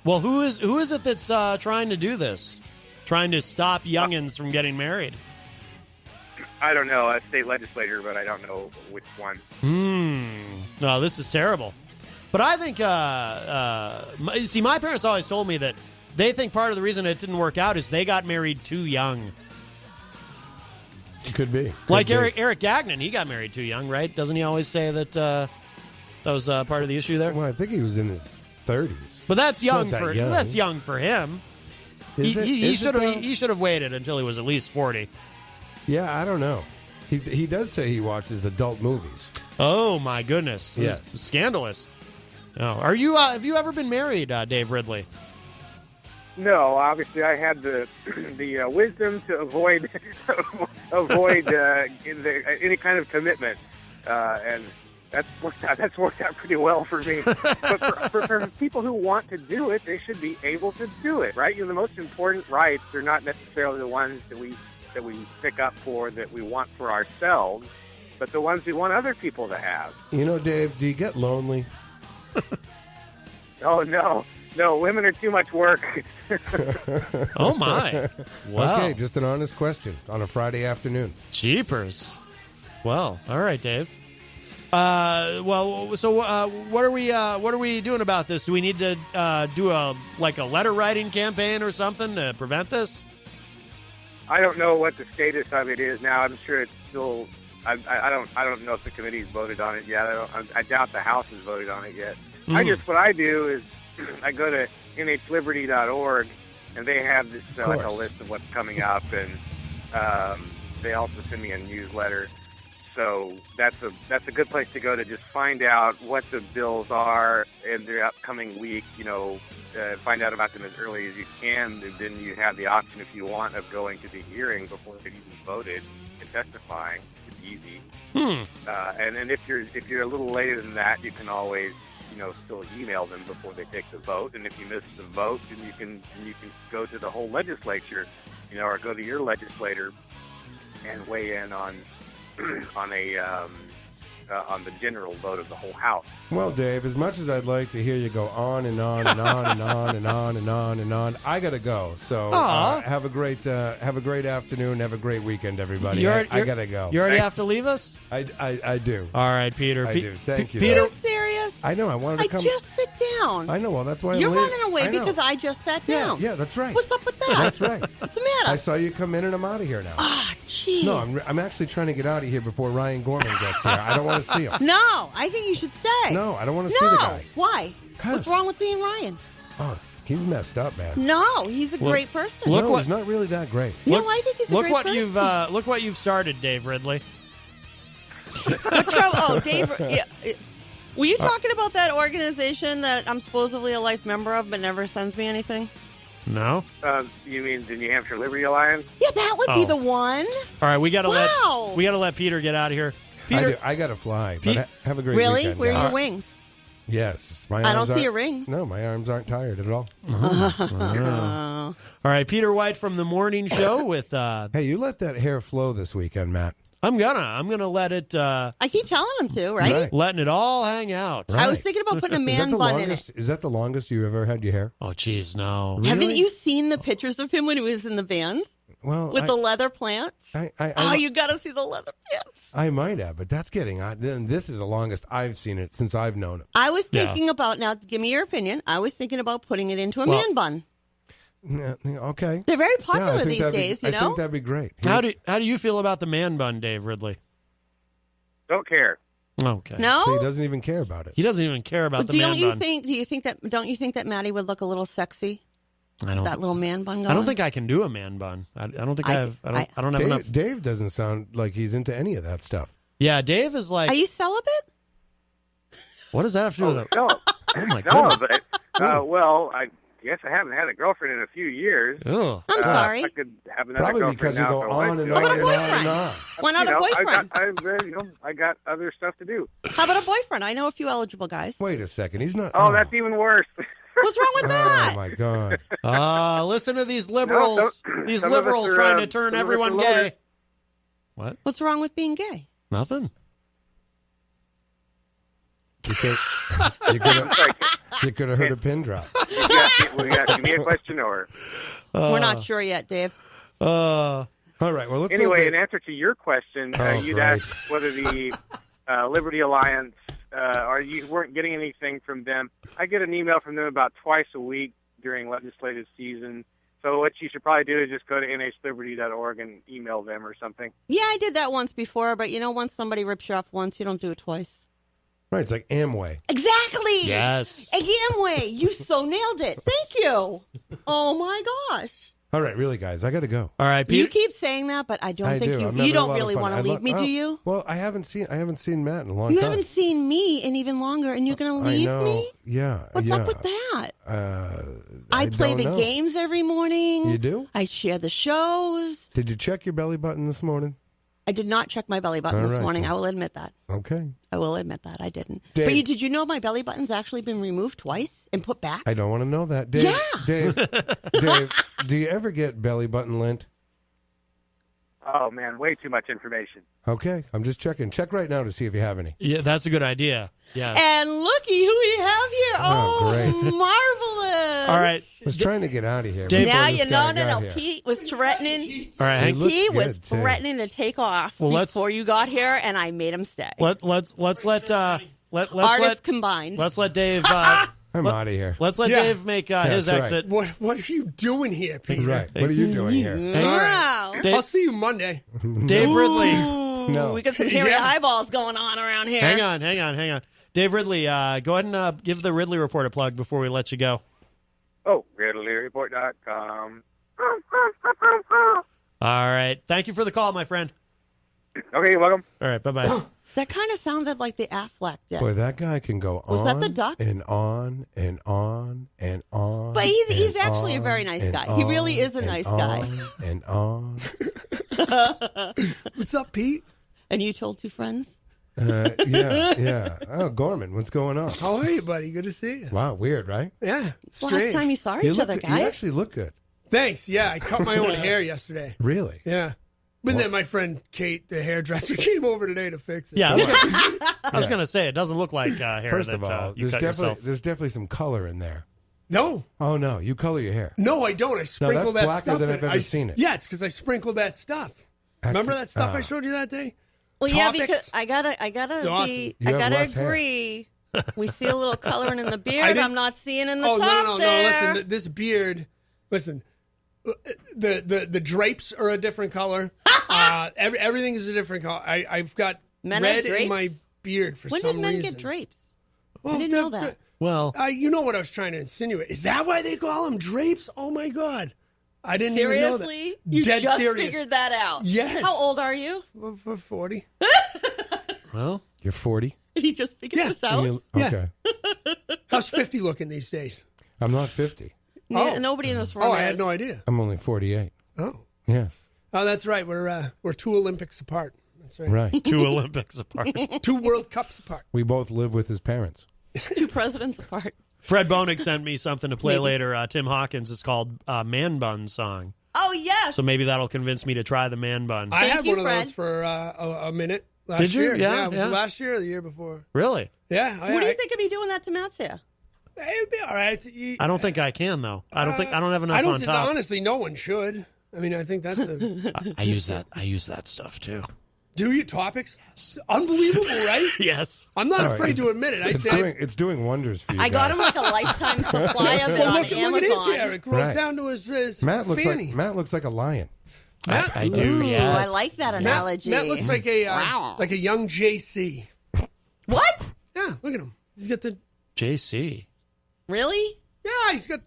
Well, who is it that's trying to do this? Trying to stop youngins from getting married? I don't know, a state legislator, but I don't know which one. No, this is terrible. But I think, see, my parents always told me that they think part of the reason it didn't work out is they got married too young. It could be. Eric Gagnon, he got married too young, right? Doesn't he always say that that was part of the issue there? Well, I think he was in his 30s. But that's young Not that for young. that's young for him. He should have waited until he was at least 40. Yeah, I don't know. He does say he watches adult movies. Oh my goodness! Yes, scandalous. Oh, are you? Have you ever been married, Dave Ridley? No, obviously I had the wisdom to avoid any kind of commitment, and that's worked out pretty well for me. But for people who want to do it, they should be able to do it, right? The most important rights are not necessarily the ones that we pick up for, that we want for ourselves, but the ones we want other people to have. You know, Dave, do you get lonely? Oh, no, women are too much work. Oh, my. Wow. Okay, just an honest question on a Friday afternoon. Jeepers. Well, all right, Dave. What are we doing about this? Do we need to do a letter writing campaign or something to prevent this? I don't know what the status of it is now. I'm sure it's still. I don't know if the committee's voted on it yet. I doubt the House has voted on it yet. What I do is I go to nhliberty.org, and they have this a list of what's coming up, and they also send me a newsletter. So that's a good place to go to just find out what the bills are in the upcoming week. Find out about them as early as you can, and then you have the option, if you want, of going to the hearing before they've even voted and testifying. It's easy. And if you're a little later than that, you can always still email them before they take the vote. And if you miss the vote, then you can go to the whole legislature, or go to your legislator and weigh in on on the general vote of the whole House. Well, Dave, as much as I'd like to hear you go on and on and on and on and on and on and on, I gotta go. So have a great afternoon. Have a great weekend, everybody. I gotta go. You already have to leave us? I do. All right, Peter. I do. Thank you. Peter, Are you serious? I know. I wanted to come. Just sit down. I know. Well, that's why You're I'm running away I know. because I just sat down. Yeah, that's right. What's up with that? That's right. What's the matter? I saw you come in and I'm out of here now. Ah, jeez. No, I'm actually trying to get out of here before Ryan Gorman gets here. I don't want to see him. No, I think you should stay. No, I don't want to see the guy. Why? What's wrong with seeing Ryan? Oh, he's messed up, man. No, he's a great person. He's not really that great. No, I think he's a great person. Look what you've started, Dave Ridley. Dave. Were you talking about that organization that I'm supposedly a life member of but never sends me anything? No. You mean the New Hampshire Liberty Alliance? Yeah, that would be the one. All right, we gotta let Peter get out of here. Peter, I gotta fly. But have a great really? weekend. Where are your wings? Yes, I don't see your rings. No, my arms aren't tired at all. All right, Peter White from the morning show with. Hey, you let that hair flow this weekend, Matt. I'm gonna let it. I keep telling him to, right? Letting it all hang out. Right. I was thinking about putting a man bun in it. Is that the longest you ever had your hair? Oh, geez, no. Really? Haven't you seen the pictures of him when he was in the vans? Well, with the leather plants. You got to see the leather pants. I might have, but that's getting on. Then this is the longest I've seen it since I've known him. I was thinking about now. Give me your opinion. I was thinking about putting it into a man bun. Okay, they're very popular these days. I think that'd be great. How do you feel about the man bun, Dave Ridley? Don't care. Okay. No, so he doesn't even care about it. He doesn't even care about the man bun. Do you think that Maddie would look a little sexy? That little man bun going? I don't think I can do a man bun. I don't think I have. I don't have enough. Dave doesn't sound like he's into any of that stuff. Yeah, Dave is like. Are you celibate? What does that have to do with it? No. Oh my God. No, well, I guess I haven't had a girlfriend in a few years. Oh. I'm sorry. I could have another Probably girlfriend because you now go on and How on about a and boyfriend? on. Why not a boyfriend? I got other stuff to do. How about a boyfriend? I know a few eligible guys. Wait a second. He's not. Oh, that's even worse. What's wrong with that? Oh, my God. Listen to these liberals. some liberals are, trying to turn everyone gay. What? What's wrong with being gay? Nothing. You could have heard a pin drop. Give me a question or. We're not sure yet, Dave. All right. Well, let's anyway, in answer to your question, you'd asked whether the Liberty Alliance, or you weren't getting anything from them. I get an email from them about twice a week during legislative season. So what you should probably do is just go to nhliberty.org and email them or something. Yeah, I did that once before, but once somebody rips you off once, you don't do it twice. Right, it's like Amway. Exactly. Yes. Amway. You so nailed it. Thank you. Oh my gosh. All right, really, guys, I got to go. All right, Peter. You keep saying that, but I don't think you don't really want to leave me, do you? Well, I haven't seen Matt in a long time. You haven't seen me in even longer, and you're going to leave me? Yeah. What's up with that? I play the games every morning. You do? I share the shows. Did you check your belly button this morning? I did not check my belly button this morning. I will admit that. Okay. I will admit that. I didn't. Dave, but did you know my belly button's actually been removed twice and put back? I don't want to know that. Dave, yeah. Dave, do you ever get belly button lint? Oh, man, way too much information. Okay, I'm just checking. Check right now to see if you have any. Yeah, that's a good idea. Yeah. And looky who we have here. Oh, great. Marvelous. All right. I was trying to get out of here. Dave, now you know. No. Pete was threatening. All right, he was threatening to take off before you got here, and I made him stay. Let's let artists combined. Let's let Dave. I'm out of here. Let's let Dave make his exit. Right. What are you doing here, Peter? Right. What are you doing here? Wow. I'll see you Monday. Dave Ridley. No. We got some hairy eyeballs going on around here. Hang on. Dave Ridley, go ahead and give the Ridley Report a plug before we let you go. Oh, RidleyReport.com. All right. Thank you for the call, my friend. Okay, you're welcome. All right, bye-bye. That kind of sounded like the Affleck did. Boy, that guy can go on. Was that the duck? And on and on and on. But he's actually a very nice guy. He really is a nice guy. And on. What's up, Pete? And you told two friends? Yeah. Oh, Gorman, what's going on? How are you, buddy? Good to see you. Wow, weird, right? Yeah. Last time you saw each other, guys. You actually look good. Thanks. Yeah, I cut my own hair yesterday. Really? Yeah. But then my friend Kate, the hairdresser, came over today to fix it. Yeah, I was going to say, it doesn't look like hair First that of all, you cut yourself. there's definitely some color in there. No. Oh, no. You color your hair. No, I don't. I sprinkle that's that blacker stuff than in I've ever seen it. Yeah, it's because I sprinkled that stuff. Remember that stuff I showed you that day? Well, Topics? yeah, because I gotta awesome. be, You I have gotta less hair. agree. We see a little coloring in the I beard. didn't- I'm not seeing in the Oh, top no. there. Listen, this beard, listen, the drapes are a different color. Everything is a different color. I've got Men have red in drapes? my beard for When some did men reason. get drapes? Well, I didn't know that. Well, you know what I was trying to insinuate. Is that why they call them drapes? Oh, my God. I didn't even know that. Seriously? You Dead just serious. figured that out? Yes. How old are you? For 40. Well, you're 40? He just figured this out? Okay. How's 50 looking these days? I'm not 50. Nobody in this room I had is. no idea. I'm only 48. Oh. Yes. Oh, that's right. We're 2 Olympics apart. That's right. Right. 2 Olympics apart. 2 World Cups apart. We both live with his parents. 2 presidents apart. Fred Bonig sent me something to play Maybe. later. Tim Hawkins. It's called Man Bun Song. Oh, yes. So maybe that'll convince me to try the man bun. I had one of Fred. those for a minute last Did you? year. Yeah, was yeah. it last year or the year before? Really? Yeah. What do you think of me doing that to Matt's hair? It'd be all right. I don't think I can though. I don't have enough I don't on think, top. honestly, no one should. I mean, I think that's a... I use that stuff too. Do you? Topics? Yes. Unbelievable, right? Yes. I'm not All right, afraid to admit it. It's doing wonders for you I got guys. him like a lifetime supply of it Well, on look at Amazon. his hair. It grows Right. down to his Matt looks fanny. Matt looks like a lion. I do. Ooh, Yes. I like that analogy. Matt looks like a Wow. like a young JC. What? Yeah, look at him. He's got the JC. Really? yeah. He's got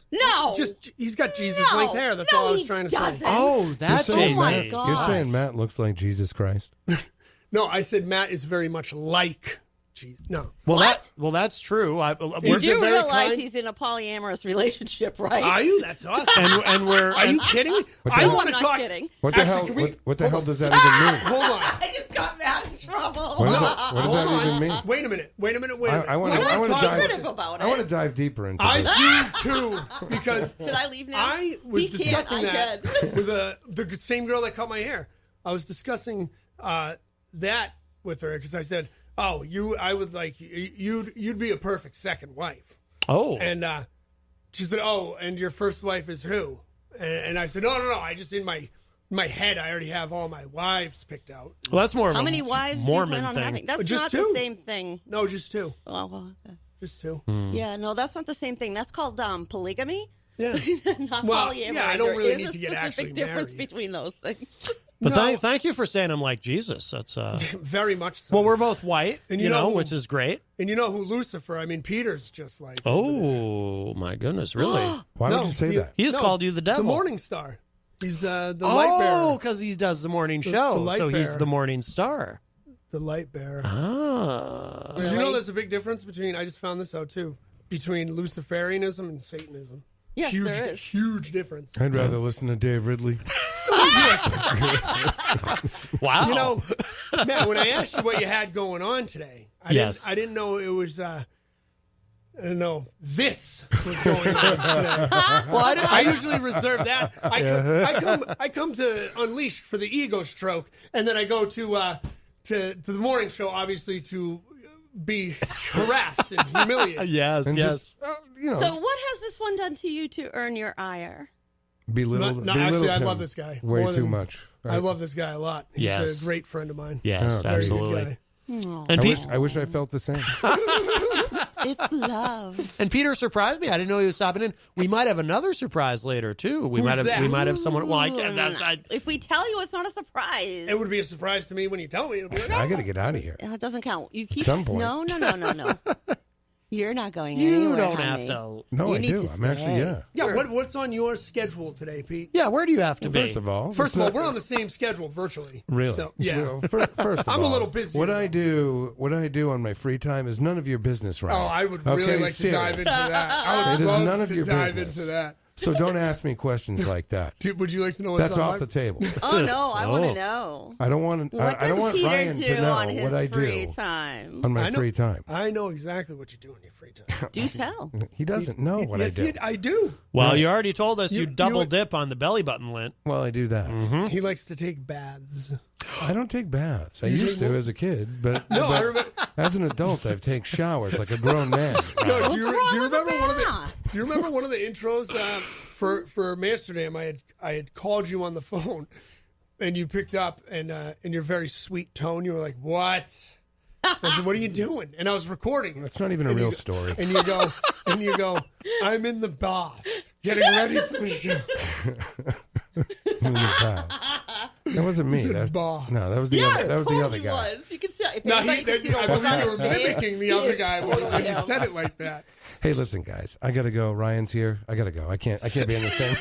he's got Jesus length hair. That's all I was trying to say. Oh, that's You're saying JC. Matt- God. You're saying Matt looks like Jesus Christ? No, I said Matt is very much like Jesus. No. Well, that's true. He's You a do very realize kind- he's in a polyamorous relationship, right? Are you? That's awesome. and we're. Are you kidding me? What the I hell? want I'm to not talk. kidding. What the Actually, hell? can we- What the hell does that even mean? Hold on. I just got Matt in trouble. What does that Hold even on. mean? Wait a minute. I want to talk dive. about it. I want to dive deeper into I this. do too, because Should I leave now? I was He can't, discussing I that can. with the same girl that cut my hair. I was discussing that with her because I said, "Oh, I would like you'd be a perfect second wife." Oh. And she said, "Oh, and your first wife is who?" And I said, "No. I just in my head, I already have all my wives picked out." Well, that's more of How a many wives Mormon do you plan on thing. having? That's Just not two. the same thing. No, just 2. Oh, well, okay. Just 2. Yeah, no, that's not the same thing. That's called polygamy. Yeah. Not Well, polyamory. yeah, I don't really There need is to a get specific actually difference married. between those things. But No. thank you for saying I'm like Jesus. That's Very much so. well, we're both white, And you you know know, who- which is great. And you know who Lucifer? I mean, Peter's just like. Oh my goodness, really? Why would you say that? He just called you the devil. The Morning Star. He's the light bearer. Oh, because he does the morning The show, light so he's bearer. the morning star. The light bearer. Ah. Did you know there's a big difference between? I just found this out too. Between Luciferianism and Satanism. Yes, huge, there is. huge difference. I'd rather listen to Dave Ridley. Wow. You know, Matt, when I asked you what you had going on today, I didn't know it was. I didn't know this was going on today. Well, I usually reserve that. I come to Unleashed for the ego stroke, and then I go to the morning show, obviously to be harassed and humiliated. Yes, And yes. just, you know, So, what has this one done to you to earn your ire? belittled. No, actually, I him love this guy. way more too than- much. I love this guy a lot. He's Yes. a great friend of mine. Yes, Oh, Very good absolutely. guy. And I wish I felt the same. It's love. And Peter surprised me. I didn't know he was stopping in. We might have another surprise later too. We Who's that? might have someone. Well, I can't. If we tell you, it's not a surprise. It would be a surprise to me when you tell me. It'll be like, I got to get out of here. It doesn't count. You keep Some point. No. You're not going You anywhere. don't honey. have to. No, You I need do. to I'm actually, stay. yeah. yeah. What's on your schedule today, Pete? Yeah, where do you have to be? First of all, We're on the same schedule virtually. really, So, yeah. Well, first of I'm all, a little busy. What I do on my free time is none of your business, right? Oh, I would really like to dive into that. I It would is love none of to your dive business. into that. So don't ask me questions like that. Would you like to know what's That's on off my... the table. Oh no, I want to know. I don't want to. What I don't does want Peter Ryan do to know on his what I free do time? on my I know- free time. I know exactly what you do in your free time. Do tell. He doesn't know what yes, I do. I do. Well, Right. you already told us you double you- dip on the belly button lint. Well, I do that. He likes to take baths. I don't take baths. I You used take to one? as a kid, but, No, I but remember- as an adult, I've taken showers like a grown man. No, do you remember one of the? Do you remember one of the intros for Amsterdam? I had called you on the phone, and you picked up, and in your very sweet tone, you were like, "What?" I said, "What are you doing?" And I was recording. That's not even a And real you go- story. And you go, "I'm in the bath, getting ready for the show." In the bath. That wasn't me. He said That, bah. no, that was the other. That was the other guy. Was. You can see. If No, anybody can see the I look on believe you his were face, mimicking the he other is guy totally when you him. said it like that. Hey, listen, guys. I gotta go. Ryan's here. I gotta go. I can't be in the same.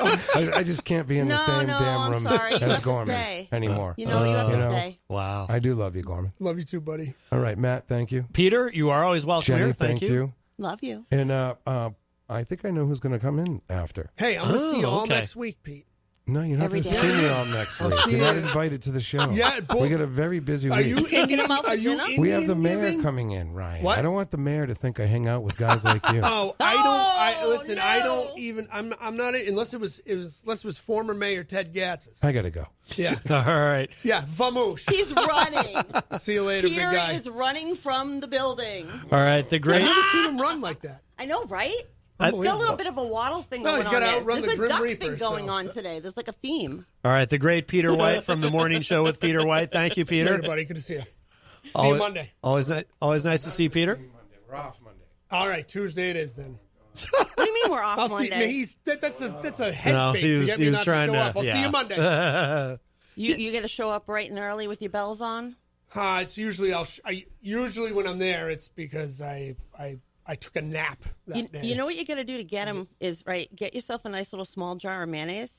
I just can't be in the No, same no, damn I'm room sorry. You have as to Gorman stay. anymore. You know you have to stay. Wow. I do love you, Gorman. Love you too, buddy. All right, Matt. Thank you. Peter, you are always welcome Jenny, here. Thank you. Love you. And I think I know who's going to come in after. Hey, I'm going to see you all okay. next week, Pete. No, you're not Every going to day. see me all next I'll week. see You're not you. invited to the show. Yeah, we got a very busy Are week. you Taking him out for Are you dinner? We have the mayor Indian-giving? coming in, Ryan. What? I don't want the mayor to think I hang out with guys like you. Oh, I listen. no. I don't even. I'm not unless it was former Mayor Ted Gatz's. I got to go. Yeah, All right. yeah. Vamoosh. He's running. See you later, Peter big guy. is running from the building. All right. The I've great. never seen him run like that. I know, right? I- There's got a little bit of a waddle thing No, going he's on. gotta there. outrun There's the a Grim duck Reaper, thing going so. on today. There's like a theme. All right. The great Peter White from the morning show with Peter White. Thank you, Peter. Later, buddy. Good to see you. See you Monday. Always nice to see Peter. We're off Monday. All right, Tuesday it is then. What do you mean we're off I'll see. Monday? That's a head No, fake he to was- get he me was not trying to show to- up. I'll see yeah. you Monday. You get to show up bright and early with your bells on? It's usually usually when I'm there, it's because I took a nap that day. You know what you got to do to get him is get yourself a nice little small jar of mayonnaise,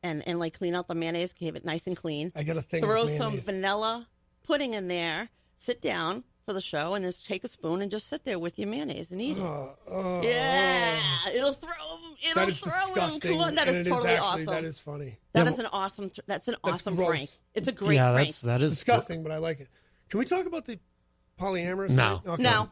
and like clean out the mayonnaise, keep it nice and clean. I got a thing. Throw of some mayonnaise. vanilla pudding in there. Sit down for the show, and just take a spoon and just sit there with your mayonnaise and eat it. Yeah, it'll throw him. It'll That is throw disgusting. him. Come on, that and is it totally actually, awesome. That is funny. That is an awesome. That's an That's awesome gross. prank. It's a great Yeah, prank. that is Disgusting, but I like it. Can we talk about the polyamorous? No. thing? Okay. No,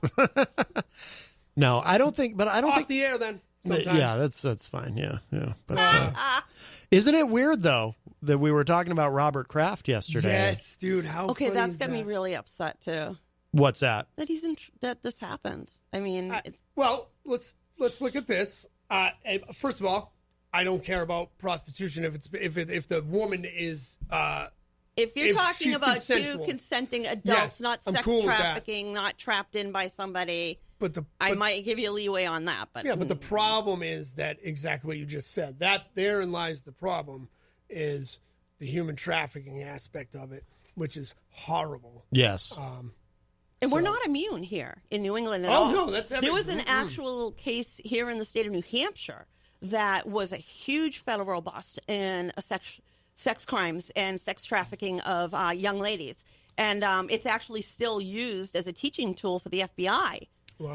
No, I don't think. But I don't Off think. the air then. sometime. Yeah, that's fine. Yeah. But isn't it weird though that we were talking about Robert Kraft yesterday? Yes, dude. How okay, funny that's is got me that? really upset too. What's that? That that this happened. I mean, it's, Well, let's look at this. First of all, I don't care about prostitution if the woman is. if you're if talking she's about consensual. two consenting adults, Yes, not I'm sex cool with that. trafficking, not trapped in by somebody, But I might give you a leeway on that. But yeah, but the problem is that exactly what you just said. That therein lies the problem, is the human trafficking aspect of it, which is horrible. Yes. And we're not immune here in New England at Oh, all. no, that's there was an actual case here in the state of New Hampshire that was a huge federal bust in a sex crimes and sex trafficking of young ladies. And it's actually still used as a teaching tool for the FBI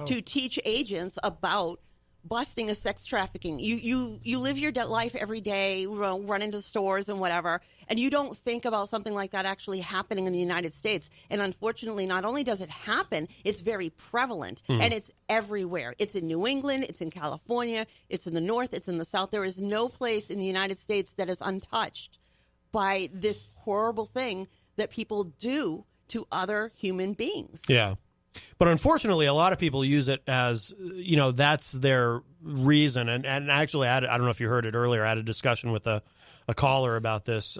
to teach agents about busting a sex trafficking. You live your life every day, run into stores and whatever, and you don't think about something like that actually happening in the United States. And unfortunately, not only does it happen, it's very prevalent, and it's everywhere. It's in New England, it's in California, it's in the North, it's in the South. There is no place in the United States that is untouched by this horrible thing that people do to other human beings. Yeah. But unfortunately, a lot of people use it as, that's their reason. And actually, I don't know if you heard it earlier, I had a discussion with a caller about this.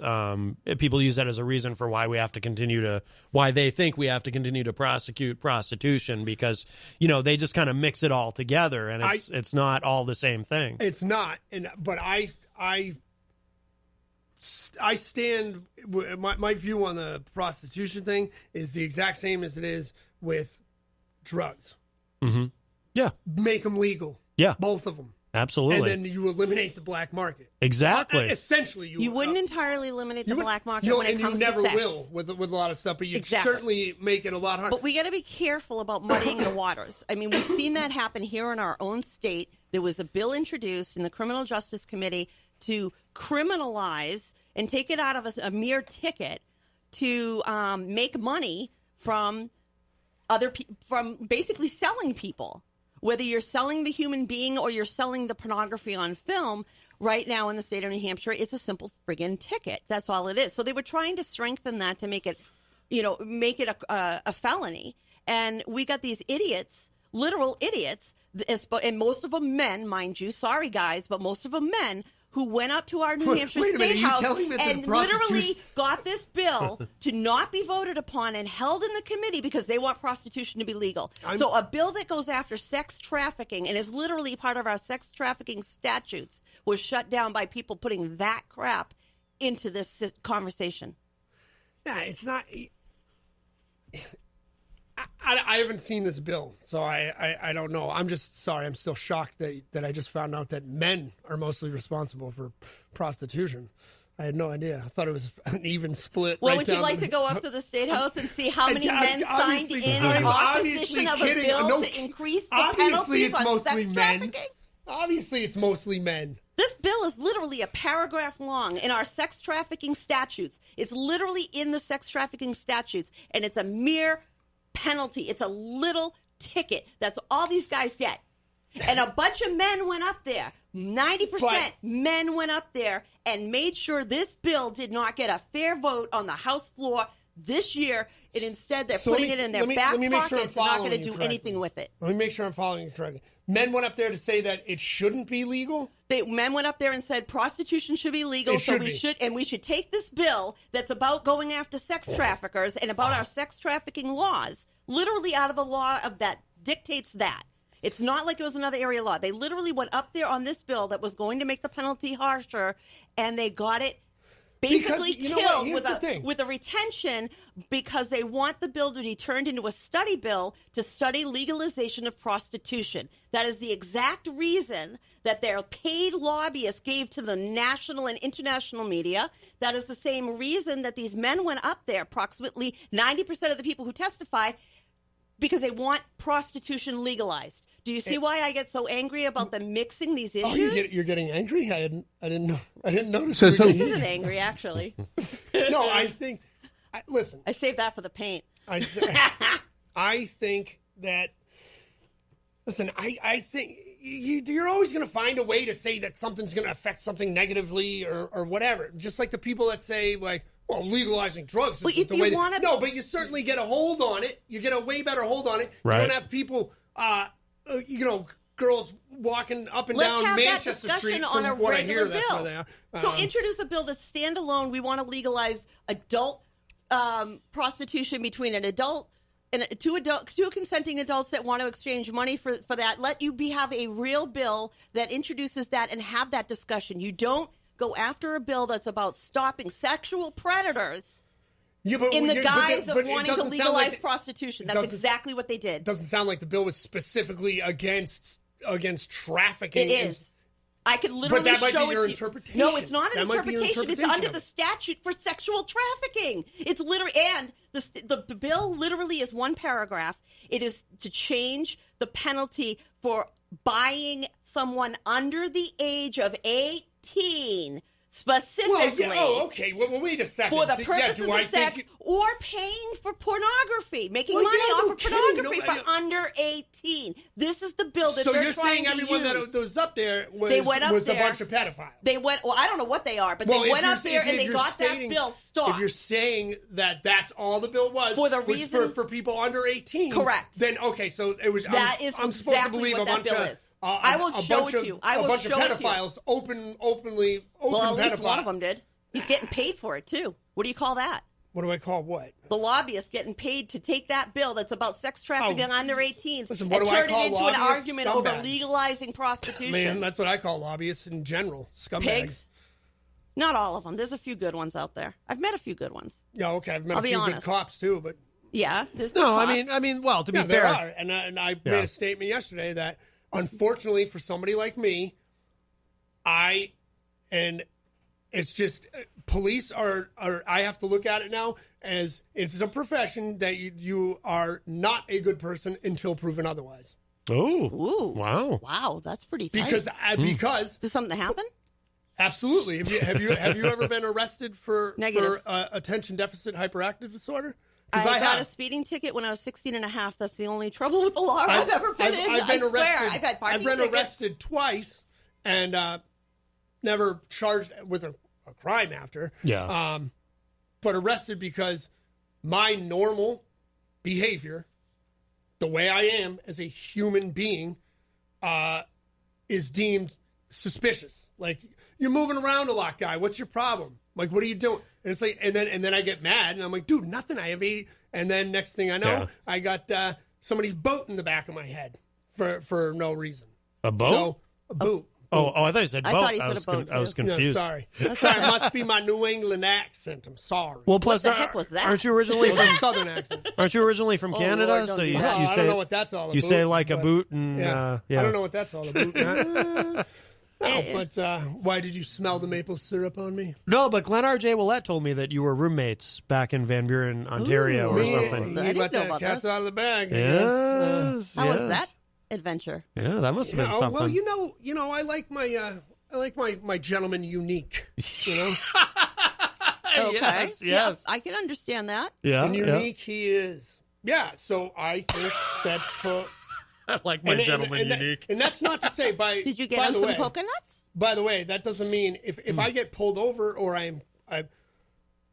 People use that as a reason for why they think we have to continue to prosecute prostitution because, they just kind of mix it all together and it's not all the same thing. It's not. But I stand. My view on the prostitution thing is the exact same as it is with drugs. Mm-hmm. Yeah. Make them legal. Yeah. Both of them. Absolutely. And then you eliminate the black market. Exactly. Essentially, you wouldn't entirely eliminate the black market when it and comes you never to sex. will with a lot of stuff, but you Exactly. certainly make it a lot harder. But we got to be careful about muddying the waters. I mean, we've seen that happen here in our own state There was a bill introduced in the Criminal Justice Committee to criminalize and take it out of a mere ticket to make money from from basically selling people. Whether you're selling the human being or you're selling the pornography on film, right now in the state of New Hampshire, it's a simple friggin' ticket. That's all it is. So they were trying to strengthen that to make it, a felony. And we got these idiots, literal idiots, and most of them men, mind you. Sorry, guys, but most of them men who went up to our New Hampshire State House and literally got this bill to not be voted upon and held in the committee because they want prostitution to be legal. So a bill that goes after sex trafficking and is literally part of our sex trafficking statutes was shut down by people putting that crap into this conversation. Yeah, it's not... I haven't seen this bill, so I don't know. I'm just sorry. I'm still shocked that I just found out that men are mostly responsible for prostitution. I had no idea. I thought it was an even split. Well, would you like to go up to the State House and see how many men signed in opposition of a bill to increase the penalties on sex trafficking? Obviously, it's mostly men. This bill is literally a paragraph long in our sex trafficking statutes. It's literally in the sex trafficking statutes, and it's a mere penalty. It's a little ticket. That's all these guys get. And a bunch of men went up there. 90% men went up there and made sure this bill did not get a fair vote on the House floor this year. And instead, they're putting it in their back pockets and not going to do anything with it. Let me make sure I'm following you correctly. Men went up there to say that it shouldn't be legal? Men went up there and said prostitution should be legal, we should take this bill that's about going after sex traffickers and about our sex trafficking laws, literally out of a law that dictates that. It's not like it was another area law. They literally went up there on this bill that was going to make the penalty harsher, and they got it basically killed with a retention because they want the bill to be turned into a study bill to study legalization of prostitution. That is the exact reason that their paid lobbyists gave to the national and international media. That is the same reason that these men went up there, approximately 90% of the people who testified, because they want prostitution legalized. Do you see why I get so angry about them mixing these issues? Oh, you're getting angry? I didn't know. I didn't notice. This isn't angry, actually. No, I think. Listen, I saved that for the paint. I think that. Listen, I think you're always going to find a way to say that something's going to affect something negatively or whatever. Just like the people that say like, well, legalizing drugs is the way. No, but you certainly get a hold on it. You get a way better hold on it. Right. You don't have people. Girls walking up and down Manchester Street on a what I hear. bill. That's why they are. So introduce a bill that's standalone. We want to legalize adult prostitution between an adult and two consenting adults that want to exchange money for that. Have a real bill that introduces that and have that discussion. You don't go after a bill that's about stopping sexual predators. In the guise of wanting to legalize prostitution. That's exactly what they did. It doesn't sound like the bill was specifically against trafficking. It is. I could literally show it to you. But that might be your interpretation. No, it's not an interpretation. It's under the statute for sexual trafficking. It's literally, and the bill literally is one paragraph. It is to change the penalty for buying someone under the age of 18 specifically. Okay. Well, wait a second. For the purposes of sex or paying for pornobography, making money off of pornography for under 18. This is the bill that they're trying to use. So you're saying everyone that was up there was a bunch of pedophiles? Well, I don't know what they are, but they went up there and they got that bill stopped. If you're saying that that's all the bill was, for people under 18, correct? Then okay, so it was. I'm supposed to believe what that bill is. I will show it to you. A bunch of pedophiles openly. Well, at least one of them did. He's getting paid for it, too. What do you call that? What do I call what? The lobbyist getting paid to take that bill that's about sex trafficking under 18s and turn it into an argument over legalizing prostitution. Man, that's what I call lobbyists in general. Scumbags. Pigs? Not all of them. There's a few good ones out there. I've met a few good ones. Yeah, okay. I've met a few good cops, too, but... Yeah, there's no, I mean, well, to be fair... there are. And I made a statement yesterday that, unfortunately, for somebody like me, it's just police are I have to look at it now as it's a profession that you are not a good person until proven otherwise. Oh, wow. Wow, that's pretty tight. Because did something happen? Absolutely. Have you ever been arrested for attention deficit hyperactive disorder? I got a speeding ticket when I was 16 and a half. That's the only trouble with the law I've ever been in. I swear. I've had parking I've been tickets. arrested twice and never charged with a crime after. Yeah. But arrested because my normal behavior, the way I am as a human being, is deemed suspicious. Like, you're moving around a lot, guy. What's your problem? Like, what are you doing? And it's like, and then I get mad, and I'm like, dude, nothing. I have 80. And then next thing I know, I got somebody's boat in the back of my head for no reason. A boat? So, a boot. Oh, I thought you said boat. I thought he said a boat, I was too. confused. No, sorry. Sorry, it must be my New England accent. I'm sorry. Well, plus, What the heck was that? aren't you originally It was from a southern accent. Aren't you originally from Canada? Lord, so don't you, do you that. say I don't know what that's all about. You say like a but- boot, and I don't know what that's all about. No, but why did you smell the maple syrup on me? No, but Glenn R.J. Willett told me that you were roommates back in Van Buren, Ontario, or something. He let know that about cat's that. out of the bag. I Yes, guess. How was yes. that adventure? Yeah, that must have been something. Well, you know, I like my gentleman unique. You know, Okay. Yes, Yeah, yes. I can understand that. Yeah, and unique he is. Yeah, so I think that. I like my gentleman unique. And that's not to say by. Did you get by him the some way, coconuts? By the way, that doesn't mean if I get pulled over or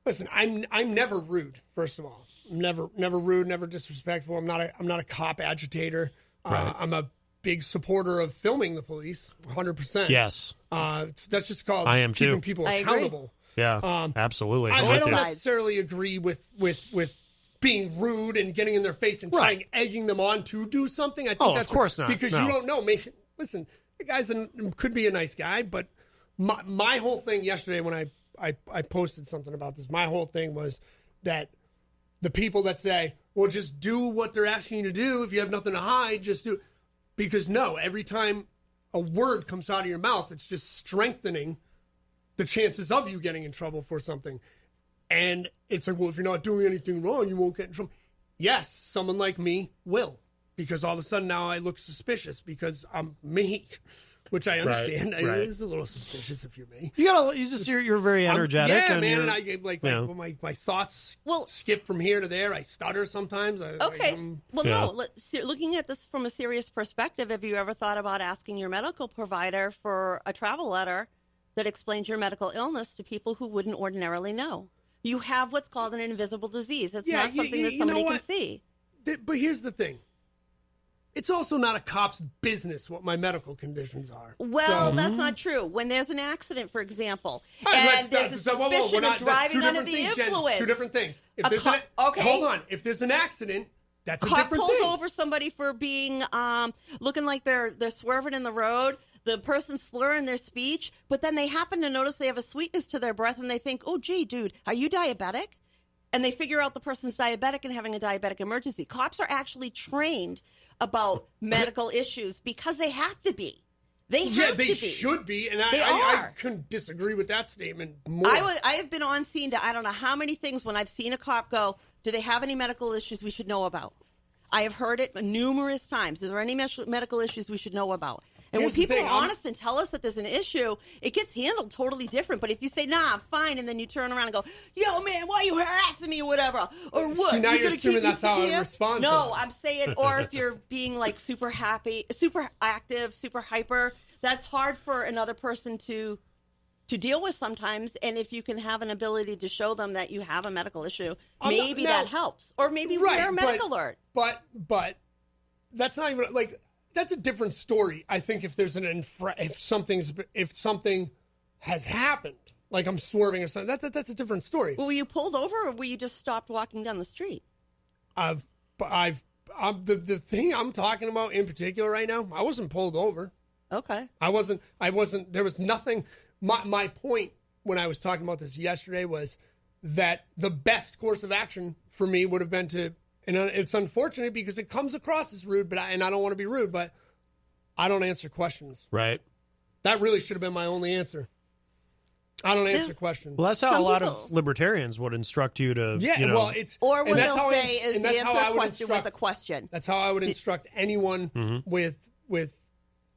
listen, I'm never rude. First of all, I'm never rude, never disrespectful. I'm not a cop agitator. Right. I'm a big supporter of filming the police, 100%. Yes. That's just called I am too. keeping people I agree. accountable. Yeah, absolutely. I'm I with don't you. necessarily agree with being rude and getting in their face and trying egging them on to do something. I think that's of course not. because No. you don't know. Maybe, listen, the guy's could be a nice guy, but my whole thing yesterday when I posted something about this, my whole thing was that the people that say, well, just do what they're asking you to do. If you have nothing to hide, just do. Because no, every time a word comes out of your mouth, it's just strengthening the chances of you getting in trouble for something. And it's like, well, if you're not doing anything wrong, you won't get in trouble. Yes, someone like me will. Because all of a sudden now I look suspicious because I'm me. Which I understand. Right. It is a little suspicious if you're me. You're very energetic. Yeah, and man. you're- And I get my thoughts skip from here to there. I stutter sometimes. Okay. No. Looking at this from a serious perspective, have you ever thought about asking your medical provider for a travel letter that explains your medical illness to people who wouldn't ordinarily know? You have what's called an invisible disease. It's not something that somebody can see. But here's the thing. It's also not a cop's business what my medical conditions are. Well, So- that's not true. When there's an accident, for example, All right, and there's a suspicion of driving under the Jen. influence. Two different things. If A there's okay. Hold on. If there's an accident, that's a Cop different pulls thing. over somebody for being looking like they're swerving in the road. The person's slurring their speech, but then they happen to notice they have a sweetness to their breath, and they think, "Oh, gee, dude, are you diabetic?" And they figure out the person's diabetic and having a diabetic emergency. Cops are actually trained about medical issues because they have to be. They should be, and They I are. couldn't disagree with that statement more. I have been on scene to I don't know how many things when I've seen a cop go, do they have any medical issues we should know about? I have heard it numerous times. Is there any medical issues we should know about? And Here's the when people thing, are honest and tell us that there's an issue, it gets handled totally different. But if you say, nah, I'm fine, and then you turn around and go, yo, man, why are you harassing me or whatever? Or what? See, now you're gonna assuming keep me that's how I sitting here? respond to No, it. I'm saying, or if you're being like super happy, super active, super hyper, that's hard for another person to deal with sometimes. And if you can have an ability to show them that you have a medical issue, maybe that helps. Or maybe wear a medical alert. But that's not even like that's a different story. I think if there's if something has happened, like I'm swerving or something, that's a different story. Well, were you pulled over, or were you just stopped walking down the street? The thing I'm talking about in particular right now, I wasn't pulled over. Okay. I wasn't. There was nothing. My point when I was talking about this yesterday was that the best course of action for me would have been to, and it's unfortunate because it comes across as rude, and I don't want to be rude, but I don't answer questions. Right. That really should have been my only answer. I don't answer questions. Well, that's how a lot of libertarians would instruct you to. Yeah, you know, well, it's Or what and that's they'll how say is and the that's how answer I a would question with instruct. a question. That's how I would instruct anyone with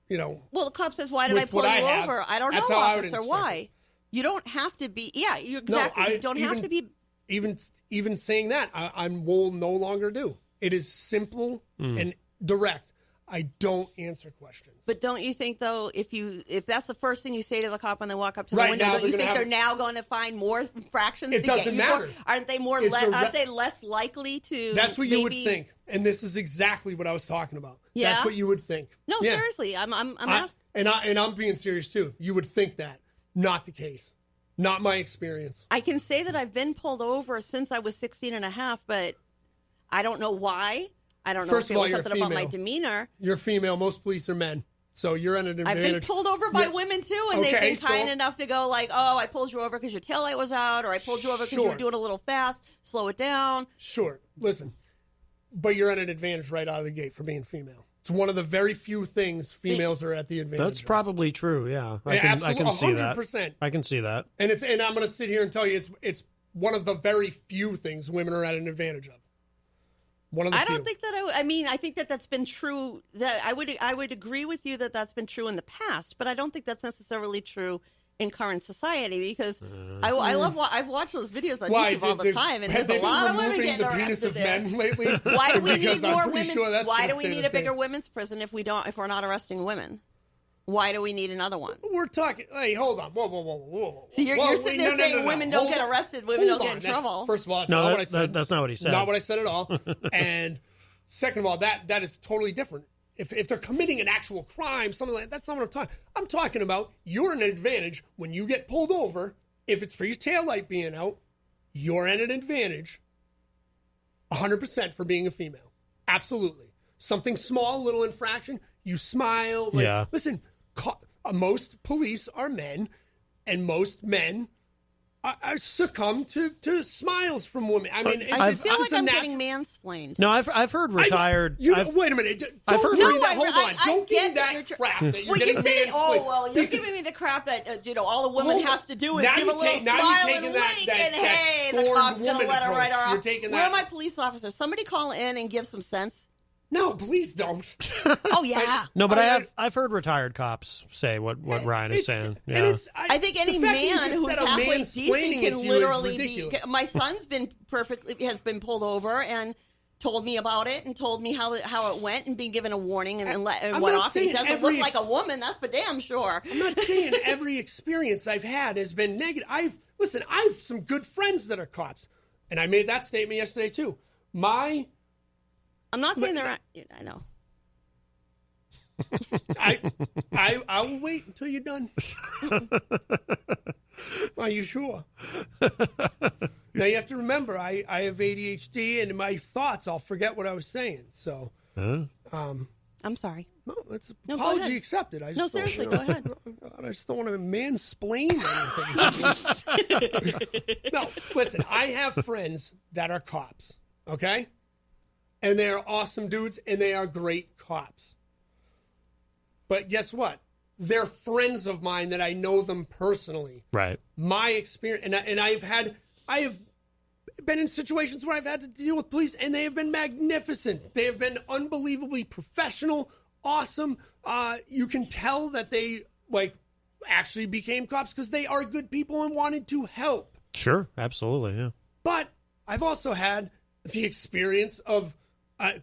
you know. Well, the cop says, "Why did I with pull what you I have. over?" I don't That's know, how I would officer. instruct Why? it. You don't have to be. Yeah, you exactly. No, you don't have to be. Even saying that, I will no longer do. It is simple and direct. I don't answer questions. But don't you think though, if that's the first thing you say to the cop when they walk up to the Right window, now, don't you they're think gonna they're now going to find more infractions? It to get doesn't you matter. For? Aren't they aren't they less likely to? That's what you would maybe- think, and this is exactly what I was talking about. Yeah? That's what you would think. No, Yeah. seriously, I'm asking. And I'm being serious too. You would think that. Not the case. Not my experience. I can say that I've been pulled over since I was 16 and a half, but I don't know why. I don't know First if of it all, was you're something about my female. demeanor. You're female. Most police are men. So you're at an I've advantage. been pulled over by Yeah. women too, and they've Okay, been kind so- enough to go like, "Oh, I pulled you over because your taillight was out, or I pulled you over because you were Sure. doing a little fast. Slow it down." Sure. Listen, but you're at an advantage right out of the gate for being female. It's one of the very few things females are at the advantage. that's probably true. Yeah, I Yeah, can absolutely, see that. 100%. I can see that. And I'm going to sit here and tell you it's one of the very few things women are at an advantage of. One of the I few. don't think that. I mean, I think that that's been true. That I would agree with you that that's been true in the past, but I don't think that's necessarily true in current society because I've watched those videos on YouTube all the time, and have there's they a lot been of women removing getting the penis arrested of there. men lately? Why do we Because need I'm more pretty women's? sure that's Why gonna do we stay need the a bigger same. women's prison if we're not arresting women? Why do we need another one? We're talking. Hey, hold on. Whoa. See, you're Whoa, sitting wait, there saying women don't Hold get on. arrested, women Hold don't get on. in That's- trouble. First of all, that's No, not what I said. that's not what he said. Not what I said at all. And second of all, that is totally different. If they're committing an actual crime, something like that, that's not what I'm talking. I'm talking about you're at an advantage when you get pulled over. If it's for your taillight being out, you're at an advantage 100% for being a female. Absolutely. Something small, little infraction, you smile. Like, Yeah. Listen, most police are men, and most men succumb to smiles from women. I mean, I it's feel like a I'm natural. getting mansplained. No, I've heard retired. Wait a minute. I've Don't heard- give me No, that. Hold on. Don't give me get that you're crap that you're well, getting you say, mansplained. oh, well, you're giving me the crap that, all a woman Hold on. has to do is Now give a you're little taking- now you're smile taking and that- wink, that- and that hey, the scorned cop's going to woman let her right approach. off. You're taking Where that- are my police officers? Somebody call in and give some sense. No, please don't. Oh, yeah. No, but I've heard retired cops say what Ryan is saying. Yeah. I think any the fact that you man just who's said I'm halfway mansplaining decent it can to you is literally be. ridiculous. My son's has been pulled over and told me about it and told me how it went and been given a warning and I'm went not off. He saying doesn't every look like a woman. That's for damn sure. I'm not saying every experience I've had has been negative. I have some good friends that are cops, and I made that statement yesterday too. I'm not saying they're. I know. I will wait until you're done. Are you sure? Now you have to remember, I have ADHD, and in my thoughts, I'll forget what I was saying. So, I'm sorry. No, that's No, go apology ahead. accepted. I just No, don't, seriously, you know, go ahead. I just don't want to mansplain anything. No, listen, I have friends that are cops, okay? And they are awesome dudes, and they are great cops. But guess what? They're friends of mine that I know them personally. Right. My experience, and I have been in situations where I've had to deal with police, and they have been magnificent. They have been unbelievably professional, awesome. You can tell that they actually became cops because they are good people and wanted to help. Sure, absolutely, yeah. But I've also had the experience of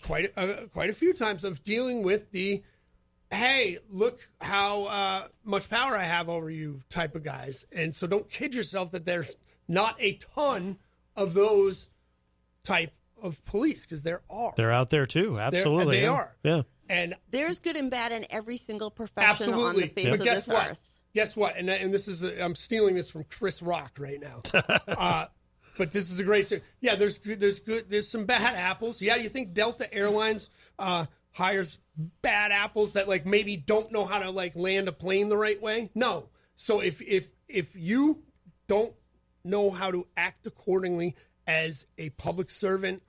quite a few times of dealing with the, hey, look how much power I have over you type of guys. And so don't kid yourself that there's not a ton of those type of police, because there are. They're out there too, absolutely. They yeah. are. Yeah. And there's good and bad in every single profession on the face But of guess this what? earth. Guess what? And this is I'm stealing this from Chris Rock right now. But this is a great story. Yeah, there's some bad apples. Yeah, you think Delta Airlines hires bad apples that maybe don't know how to land a plane the right way? No. So if you don't know how to act accordingly as a public servant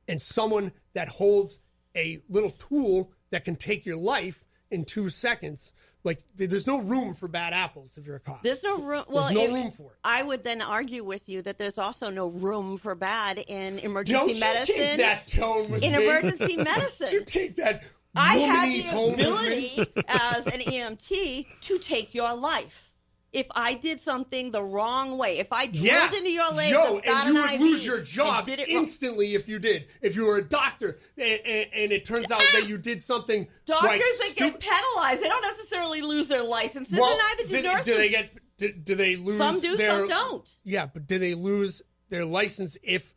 and someone that holds a little tool that can take your life in 2 seconds, Like, there's no room for bad apples if you're a cop. There's no room. Well, there's no room for it. I would then argue with you that there's also no room for bad in emergency medicine. Don't you take that tone with in me. emergency medicine. Don't you take that I have womany the tone ability with me. as an EMT to take your life. If I did something the wrong way, if I drilled into your leg, and you would lose your job instantly if you did. If you were a doctor and it turns out that you did something Doctors like that get penalized, they don't necessarily lose their licenses, and neither do nurses. Do they lose? Some do, some don't. Yeah, but do they lose their license if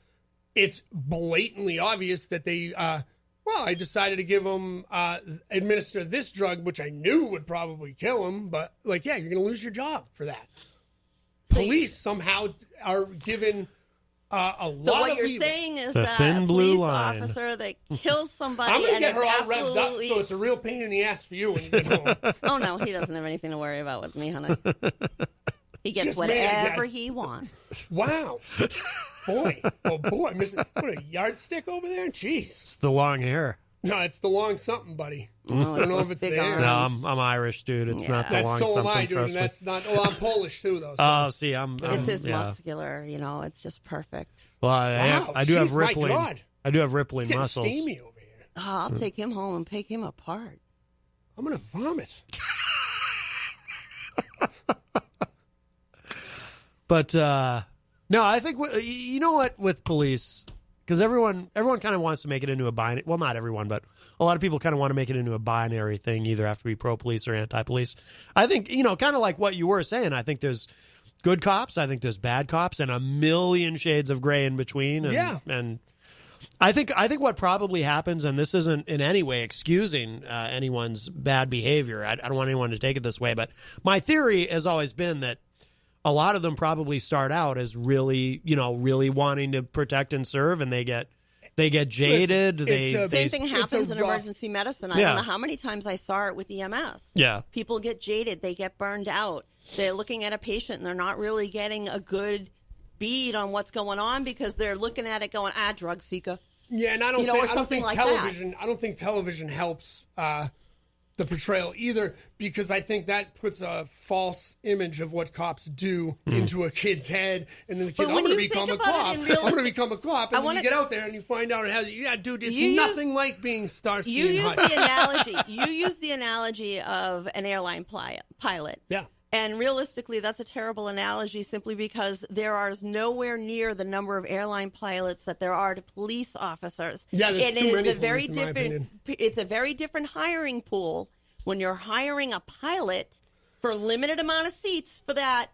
it's blatantly obvious that they? I decided to give them administer this drug, which I knew would probably kill him. But you're going to lose your job for that. Police somehow are given a lot of. So what you're leeway. saying is that a police officer that kills somebody, I'm going to and get her all absolutely... revved up, so it's a real pain in the ass for you when you get home. Oh no, he doesn't have anything to worry about with me, honey. He gets Just whatever he wants. Wow. Boy, what a yardstick over there? Jeez. It's the long hair. No, it's the long something, buddy. Oh, I don't know if it's there. No, I'm Irish, dude. It's not the long so something. Am I, dude, and that's not. Well, I'm Polish too, though. So. Oh, see, I'm it's his yeah. muscular. It's just perfect. Well, I do have rippling. My God. I do have rippling It's muscles. Steamy over here. Oh, I'll take him home and pick him apart. I'm gonna vomit. But no, I think you know what with police, because everyone kind of wants to make it into a binary. Well, not everyone, but a lot of people kind of want to make it into a binary thing. Either have to be pro-police or anti-police. I think kind of like what you were saying. I think there's good cops. I think there's bad cops, and a million shades of gray in between. And, and I think what probably happens, and this isn't in any way excusing anyone's bad behavior. I don't want anyone to take it this way, but my theory has always been that a lot of them probably start out as really wanting to protect and serve, and they get jaded. Same thing happens in emergency medicine. I don't know how many times I saw it with EMS. Yeah. People get jaded. They get burned out. They're looking at a patient, and they're not really getting a good bead on what's going on because they're looking at it going, drug seeker. Yeah, and I don't think television helps the portrayal either, because I think that puts a false image of what cops do into a kid's head, and then the kid, I'm going to become a cop. I'm going to become a cop, and then you get out there and you find out it has. Yeah, dude, it's nothing like being Starsky and Hutch. You use the analogy of an airline pilot. Yeah. And realistically, that's a terrible analogy simply because there are nowhere near the number of airline pilots that there are to police officers. Yeah, there's too many police, in my opinion. It's a very different hiring pool when you're hiring a pilot for a limited amount of seats for that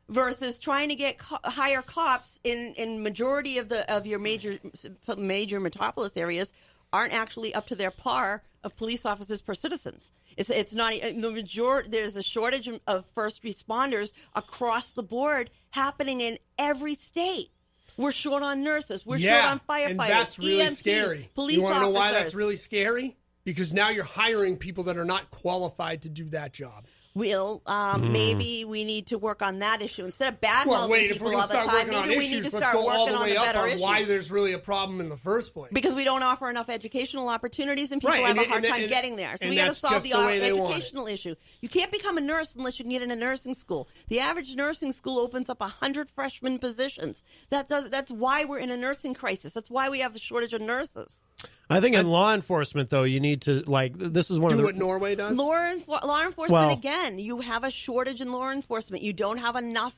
versus trying to get hire cops in majority of your major metropolis areas aren't actually up to their par of police officers per citizens. It's not the majority. There's a shortage of first responders across the board happening in every state. We're short on nurses. We're short on firefighters. And that's really EMTs, scary. Police you want to know officers. why that's really scary? Because now you're hiring people that are not qualified to do that job. Well, maybe we need to work on that issue instead of badmouthing people all the time. Maybe we need to start working on the better issues. Why there's really a problem in the first place? Because we don't offer enough educational opportunities, and people have a hard time getting there. So we got to solve the educational issue. You can't become a nurse unless you can get into nursing school. The average nursing school opens up 100 freshman positions. That's why we're in a nursing crisis. That's why we have a shortage of nurses. I think in law enforcement, though, you need to, this is one of the... Do what Norway does? Law enforcement, again, you have a shortage in law enforcement. You don't have enough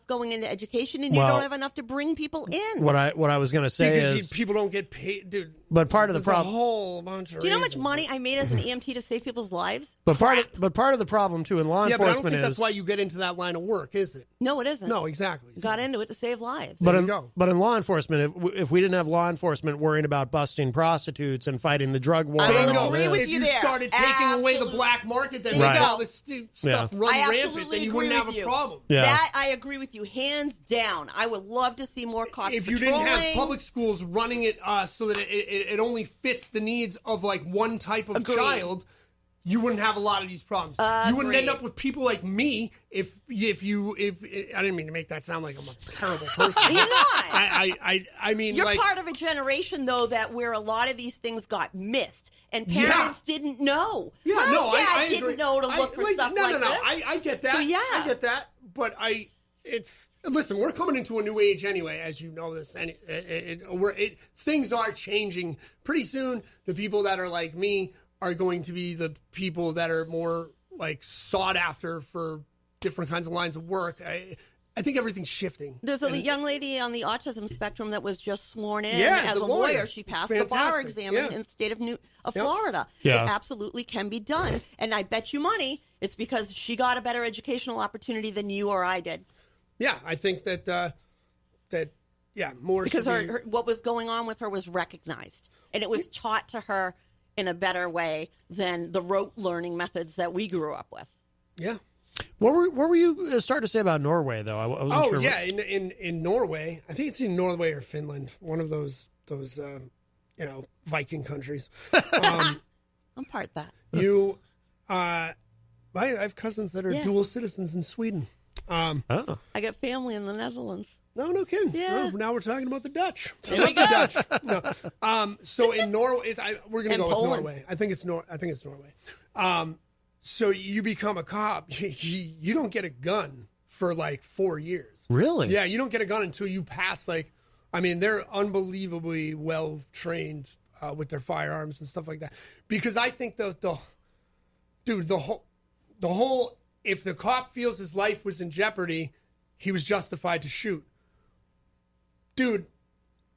going into education, and you don't have enough to bring people in. What I was going to say is... people don't get paid, dude. But part of the problem... a whole bunch of Do you know how much money I made as an EMT to save people's lives? But part of the problem, too, in law enforcement but I don't think that's why you get into that line of work, is it? No, it isn't. No, exactly. Got into it to save lives. But in law enforcement, if we didn't have law enforcement worrying about busting prostitutes and fighting the drug war, if you started taking away the black market that makes all this stuff run rampant, then you wouldn't have a problem. Yeah. That I agree with you, hands down. I would love to see more cops if you didn't have public schools running it so that it only fits the needs of one type of child, you wouldn't have a lot of these problems. You wouldn't end up with people like me if I didn't mean to make that sound like I'm a terrible person. You're not. I mean, you're like, part of a generation though that where a lot of these things got missed and parents didn't know. Yeah, My no, dad I didn't agree. know to look for stuff no, like this. I get that. So yeah, I get that. But listen, we're coming into a new age anyway, as you know this. And things are changing pretty soon. The people that are like me are going to be the people that are more like sought after for different kinds of lines of work. I think everything's shifting. There's a young lady on the autism spectrum that was just sworn in as as a lawyer. She passed the bar exam in the state of Florida. Yeah. It absolutely can be done. And I bet you money it's because she got a better educational opportunity than you or I did. Yeah, I think that more because what was going on with her was recognized, and it was taught to her in a better way than the rote learning methods that we grew up with. Yeah. What were you starting to say about Norway, though? I wasn't sure. Yeah, in Norway, I think it's in Norway or Finland, one of those Viking countries. I'm part that. I have cousins that are dual citizens in Sweden. I got family in the Netherlands. No kidding. Yeah. Now we're talking about the Dutch. There we go. The Dutch. No. So in Norway, we're going to go Poland. with Norway. I think it's Norway. So you become a cop. You don't get a gun for like 4 years. Really? Yeah, you don't get a gun until you pass they're unbelievably well trained with their firearms and stuff like that. Because I think the whole if the cop feels his life was in jeopardy, he was justified to shoot. Dude,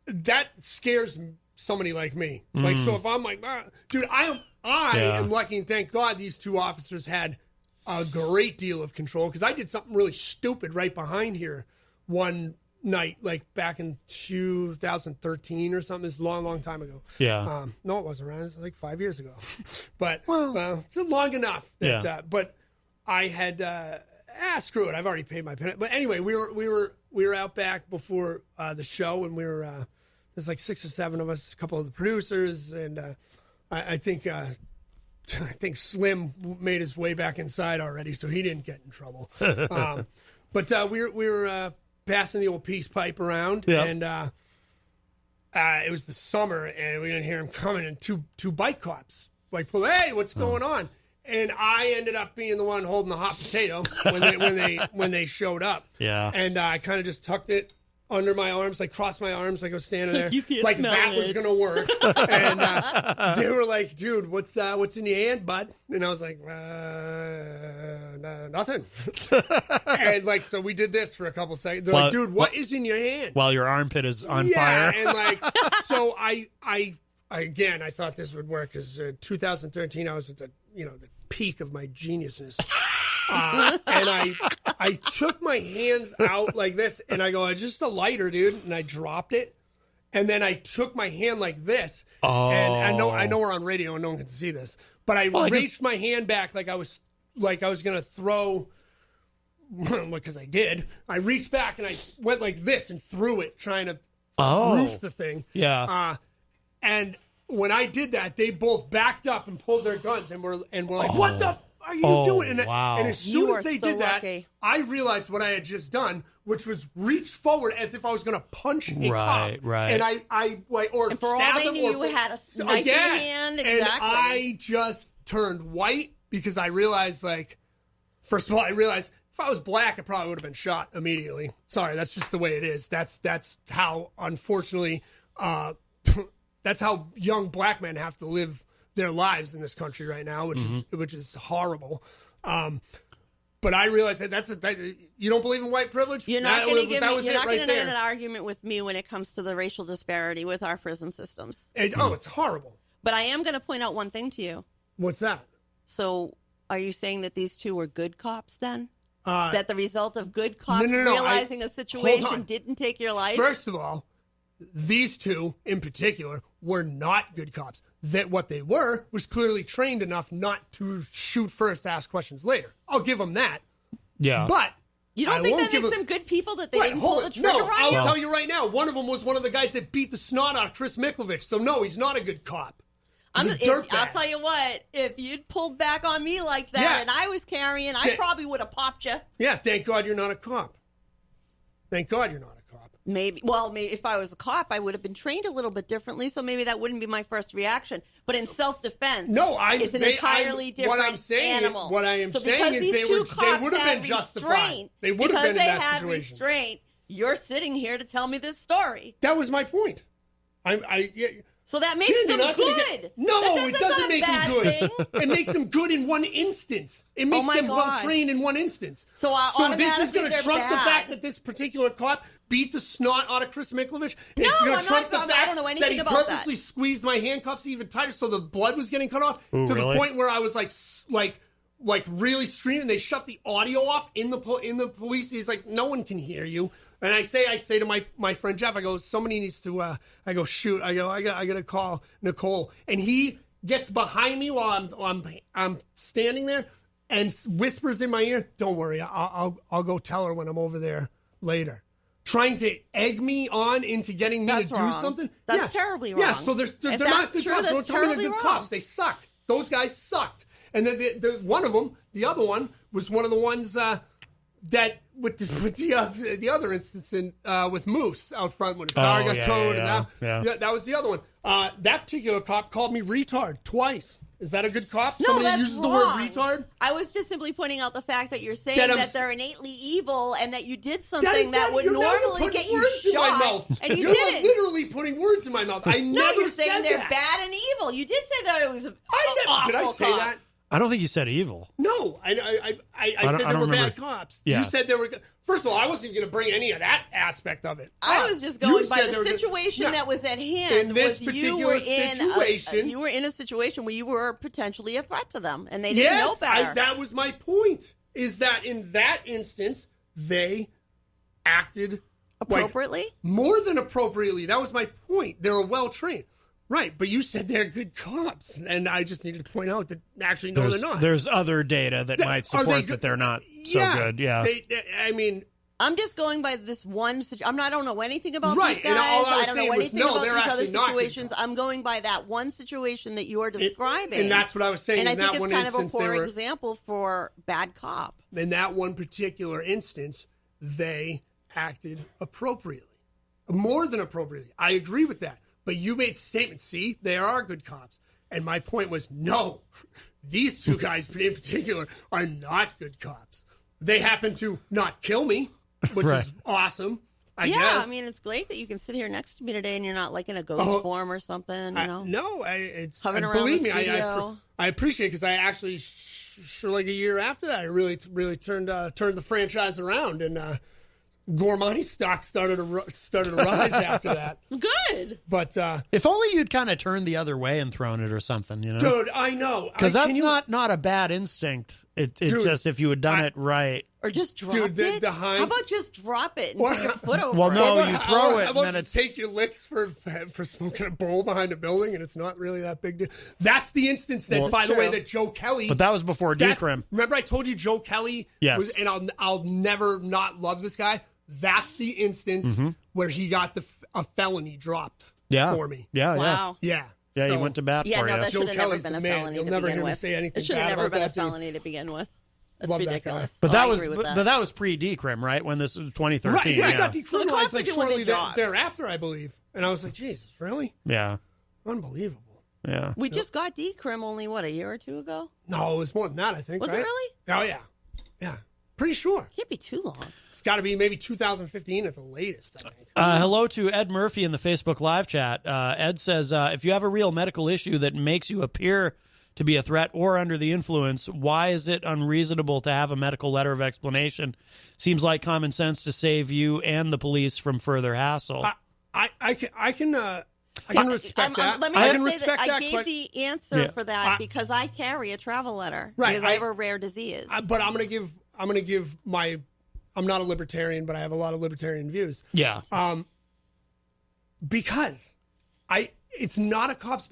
that scares somebody like me. Like, so if I'm like, dude, I am lucky, and thank God these two officers had a great deal of control, because I did something really stupid right behind here one night, like back in 2013 or something. It's a long time ago. Yeah. No, it wasn't around. It was like 5 years ago. But it's long enough. That, but I had screw it. I've already paid my penalty. But anyway, we were out back before the show, and we were there's like 6 or 7 of us, a couple of the producers, and I think Slim made his way back inside already, so he didn't get in trouble. But we were passing the old peace pipe around, and it was the summer, and we didn't hear him coming, and two bike cops like, hey, what's going on? And I ended up being the one holding the hot potato when they showed up. Yeah. And I kind of just tucked it under my arms, like crossed my arms, like I was standing there, You like smell that it. was gonna work. And they were like, "Dude, what's in your hand, bud?" And I was like, "Nothing." And like, so we did this for a couple seconds. They're like, "Dude, what is in your hand?" While your armpit is on fire. And like, so I thought this would work, because 2013 I was at the peak of my geniusness. And I took my hands out like this, and I go, just a lighter, dude. And I dropped it. And then I took my hand like this. Oh. And I know we're on radio and no one can see this, but I reached my hand back like I was going to throw, because I did. I reached back and I went like this and threw it, trying to roof the thing. Yeah. And when I did that, they both backed up and pulled their guns and were like, "What the are you doing?" And, wow. and as soon as they so did that, lucky. I realized what I had just done, which was reach forward as if I was going to punch a cop. Right. And I or And for all stab they them, knew, or you had a knife in your hand. Exactly. And I just turned white, because I realized, like, first of all, if I was black, I probably would have been shot immediately. Sorry, that's just the way it is. That's how, unfortunately, that's how young black men have to live their lives in this country right now, which is horrible. But I realized that you don't believe in white privilege. You're not going to right get an argument with me when it comes to the racial disparity with our prison systems. It's horrible. But I am going to point out one thing to you. What's that? So, are you saying that these two were good cops then? That the result of good cops No, realizing a hold situation on. didn't take your life? First of all, these two in particular were not good cops. That what they were was clearly trained enough not to shoot first, ask questions later. I'll give them that. Yeah. But you don't think that makes them good people that they didn't pull the trigger on I'll you? tell you right now. One of them was one of the guys that beat the snot out of Chris Miklovich. So no, he's not a good cop. I'll tell you what, if you'd pulled back on me like that and I was carrying, I probably would have popped you. Yeah, thank God you're not a cop. Thank God you're not a cop. Maybe if I was a cop, I would have been trained a little bit differently, so maybe that wouldn't be my first reaction. But in self-defense, it's an entirely different animal. What I am saying is they would have been justified. They would have been in that situation. Restraint, you're sitting here to tell me this story. That was my point. So that makes them good. It doesn't make them good. It makes them good in one instance. It makes them well trained in one instance. So this is going to trump the fact that this particular cop beat the snot out of Chris Miklovich. No, I don't know anything about that. He purposely squeezed my handcuffs even tighter so the blood was getting cut off to the point where I was like really screaming. They shut the audio off in the police. He's like, no one can hear you. And I say to my friend Jeff, I go, somebody needs to. I go, shoot. I got to call Nicole. And he gets behind me while I'm standing there and whispers in my ear, "Don't worry, I'll go tell her when I'm over there later." Trying to egg me on into getting me to do something. That's terribly wrong. Yeah, so they're not good cops. Don't tell me they're good cops. They suck. Those guys sucked. And then one of them, the other one, was one of the ones that with the other instance with Moose out front when his car got towed. That was the other one. That particular cop called me retard twice. Is that a good cop? No, Somebody that's uses wrong. the word retard? I was just simply pointing out the fact that you're saying that they're innately evil and that you did something that would normally get you shot. In my mouth. And you You're didn't. literally putting words in my mouth. I never you're said saying they're that. bad and evil. You did say that it was Did I say that? I don't think you said evil. No, I said they were bad cops. Yeah. You said they were. First of all, I wasn't even going to bring any of that aspect of it. I was just going by the situation that was at hand. In this particular situation, you were in a situation where you were potentially a threat to them, and they didn't know better. That was my point. Is that in that instance they acted appropriately? More than appropriately. That was my point. They were well trained. Right, but you said they're good cops, and I just needed to point out that actually, no, they're not. There's other data that might support that they're not so good. Yeah, I'm just going by this one. I don't know anything about these guys. And all I don't know anything about these other situations. I'm going by that one situation that you are describing, and that's what I was saying. And I in think that it's one kind of a instance, poor example for bad cop. In that one particular instance, they acted appropriately, more than appropriately. I agree with that. But you made statements, see, they are good cops. And my point was, no, these two guys in particular are not good cops. They happen to not kill me, which is awesome, I guess. I mean, it's great that you can sit here next to me today and you're not like in a ghost form or something, you know? Hovering around believe the me, studio. I appreciate it because I actually, like a year after that, I really turned the franchise around and Gorman stock started to rise after that. Good. But if only you'd kind of turned the other way and thrown it or something, you know? Dude, I know. Because that's not a bad instinct. It's just if you had done it right. Or just drop it. How about just drop it and put your foot over well, it? no, you throw it how about and then just take your licks for smoking a bowl behind a building and it's not really that big deal. That's the instance that, by the way, that Joe Kelly. But that was before decrim. Remember I told you Joe Kelly was, and I'll never not love this guy. That's the instance where he got a felony dropped for me. Yeah. Yeah, he went to bat for you. That Joe should have Kelly's never been the a man. felony You'll to never begin hear me with. say anything It should bad have never about been a that dude. felony to begin with. That's Love ridiculous. But I agree with but that was pre-decrim, right? When this was 2013. Right, yeah, I got So the decriminalized cops like are doing shortly their job. thereafter, I believe. And I was like, Jesus, really? Yeah. Unbelievable. Yeah. We just got decrim only, a year or two ago? No, it was more than that, I think. Was right? it really? Oh, yeah. Yeah. Pretty sure. Can't be too long. It's got to be maybe 2015 at the latest, I think. Hello to Ed Murphy in the Facebook live chat. Ed says, if you have a real medical issue that makes you appear to be a threat or under the influence, why is it unreasonable to have a medical letter of explanation? Seems like common sense to save you and the police from further hassle. I can respect that. Let me I can just say respect that I that. gave the answer for that because I carry a travel letter. Right, Because I have a rare disease. But I'm going to give my. I'm not a libertarian, but I have a lot of libertarian views. Yeah. Because it's not a cop's.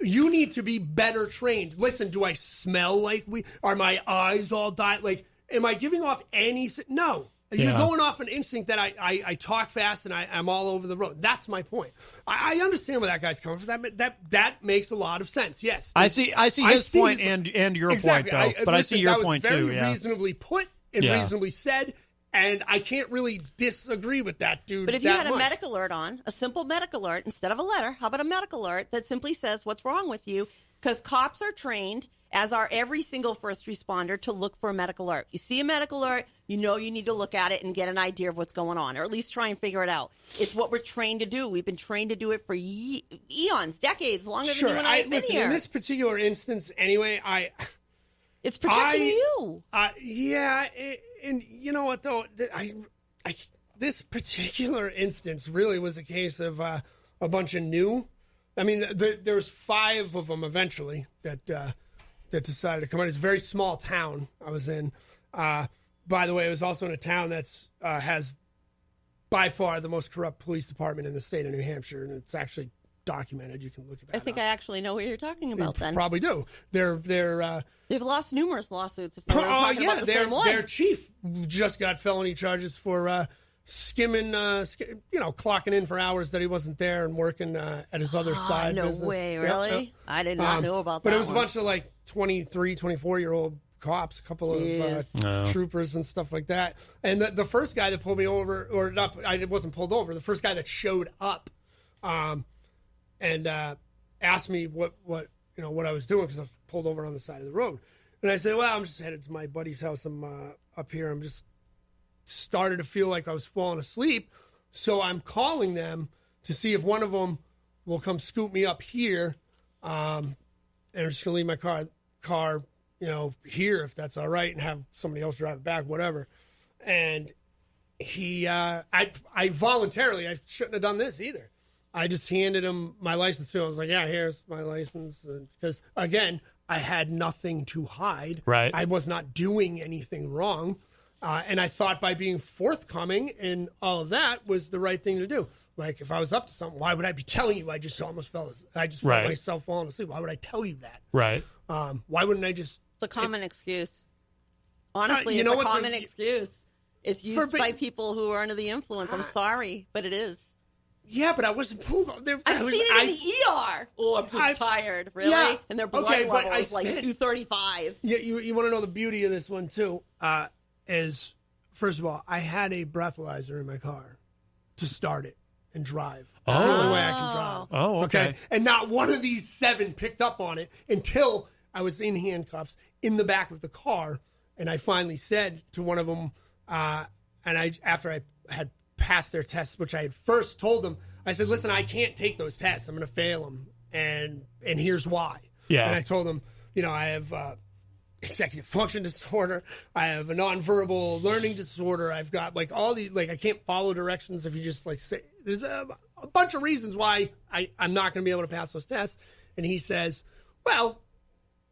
You need to be better trained. Listen, do I smell like are my eyes all dyed? Like, am I giving off any? No. You're going off an instinct that I talk fast and I'm all over the road. That's my point. I understand where that guy's coming from. That makes a lot of sense. Yes, I see his point and your exactly. point though. But I see your point too. That was very Yeah. reasonably put and reasonably said, and I can't really disagree with that dude. But if you had a much. medical alert on, a simple medical alert instead of a letter, how about a medical alert that simply says what's wrong with you? Because cops are trained, as are every single first responder, to look for a medical alert. You see a medical alert, you know you need to look at it and get an idea of what's going on, or at least try and figure it out. It's what we're trained to do. We've been trained to do it for eons, decades, longer than you and I have been here. In this particular instance, anyway, it's protecting you. Yeah, and you know what though, this particular instance really was a case of a bunch of new. I mean, there's 5 of them eventually that decided to come out. It's a very small town I was in. By the way, it was also in a town that's has by far the most corrupt police department in the state of New Hampshire, and it's actually documented. You can look at that. I think I actually know what you're talking about. Then probably do. They've lost numerous lawsuits. If we're talking about the same one. Their chief just got felony charges for skimming, clocking in for hours that he wasn't there and working at his other side. No business. way, really? Yep. I did not know about that. But it was a bunch of like 23, 24-year-old cops, a couple of troopers and stuff like that. And the first guy that pulled me over, or not, I wasn't pulled over. The first guy that showed up, and asked me what I was doing, because I was pulled over on the side of the road. And I said, well, I'm just headed to my buddy's house. I'm up here. I'm just started to feel like I was falling asleep. So I'm calling them to see if one of them will come scoop me up here. And I'm just going to leave my car, here, if that's all right, and have somebody else drive it back, whatever. And he, I voluntarily, I shouldn't have done this either. I just handed him my license to him. I was like, yeah, here's my license. Because, again, I had nothing to hide. Right. I was not doing anything wrong. And I thought by being forthcoming and all of that was the right thing to do. Like, if I was up to something, why would I be telling you I just felt myself falling asleep? Why would I tell you that? Right. Why wouldn't I just... It's a common excuse. Honestly, it's a common excuse. It's used by people who are under the influence. I'm sorry, but it is. Yeah, but I wasn't pulled over. I've seen it in the ER. Oh, I'm just tired. Really? Yeah. And their blood level is like 235. Yeah, you want to know the beauty of this one, too, is, first of all, I had a breathalyzer in my car to start it and drive. That's the only way I can drive. Oh, okay. And not one of these 7 picked up on it until I was in handcuffs in the back of the car, and I finally said to one of them, after I had passed their tests, which I had first told them, I said, listen, I can't take those tests. I'm going to fail them, and here's why. Yeah. And I told them, I have executive function disorder. I have a nonverbal learning disorder. I've got like all these, like I can't follow directions if you just like say, there's a bunch of reasons why I'm not going to be able to pass those tests. And he says, well,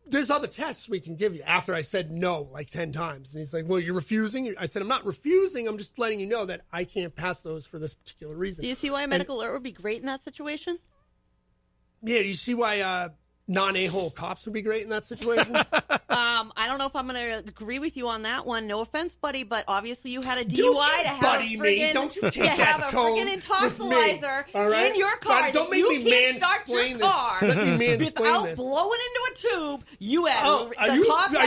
there's other tests we can give you, after I said no like 10 times. And he's like, well, you're refusing? I said, I'm not refusing. I'm just letting you know that I can't pass those for this particular reason. Do you see why a medical alert would be great in that situation? Yeah, do you see why non-a-hole cops would be great in that situation? I don't know if I'm going to agree with you on that one. No offense, buddy, but obviously you had a DUI to have a friggin' don't you take that tone intoxilizer right? in your car. Don't make me can't start your car Let me mansplain without this. blowing into a tube. You had are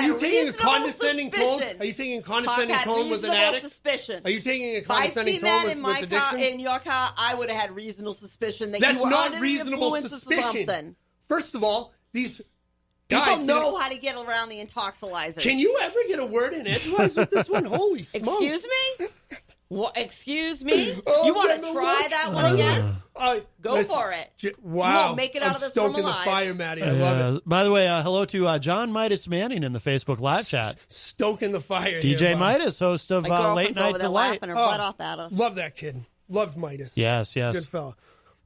you taking a condescending tone? Suspicion. Are you taking a condescending tone with an addict? Suspicion. Are you taking a condescending tone with addiction? If I'd seen that in your car, I would have had reasonable suspicion that That's you were not under reasonable the influence suspicion. of something. First of all, these people guys know how to get around the intoxilizer. Can you ever get a word in edgewise with this one? Holy smokes! Excuse me. What? Excuse me. You want to try that one again? Go for it. Wow! You won't make it out of this room stoking alive. the fire, Maddie. I love it. By the way, hello to John Midas Manning in the Facebook live chat. Stoking the fire. DJ here, Midas, host of Late Night Delight. Her butt off at us. Love that kid. Loved Midas. Yes. Good fella.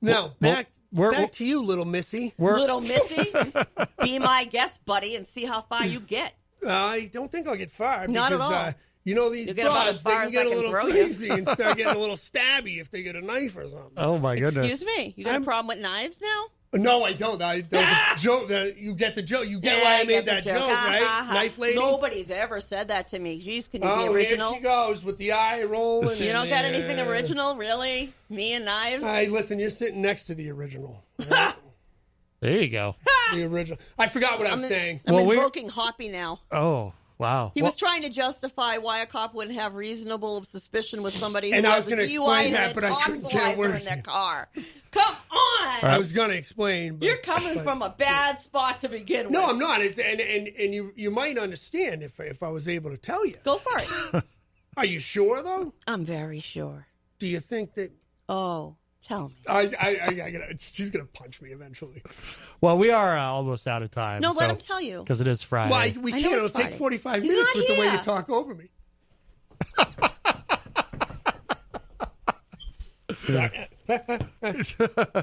Now back to you, little Missy. Little Missy, be my guest, buddy, and see how far you get. I don't think I'll get far. Not because, at all. These You'll get about broads, as they far can as get I a can little throw you. crazy and start getting a little stabby if they get a knife or something. Oh, my goodness. Excuse me. You got a problem with knives now? No, I don't. That was a joke. You get the joke. You get why I made that joke, right? Knife lady. Nobody's ever said that to me. Jeez, can you be original? Here she goes with the eye rolling. You don't got anything original, really? Me and knives? Hey, listen, you're sitting next to the original. Right? There you go. The original. I forgot what I was saying. I'm invoking Hoppy now. Oh, wow. He was trying to justify why a cop wouldn't have reasonable suspicion with somebody who and I was has a going to DUI explain that, but I couldn't get a word in their car. Come on! I was going to explain. But, You're coming from a bad spot to begin with. No, I'm not. It's, and you might understand if I was able to tell you. Go for it. Are you sure, though? I'm very sure. Do you think that... Oh, tell me. She's going to punch me eventually. Well, we are almost out of time. No, let him tell you. Because it is Friday. Well, we can't. It'll take 45 minutes with the way you talk over me.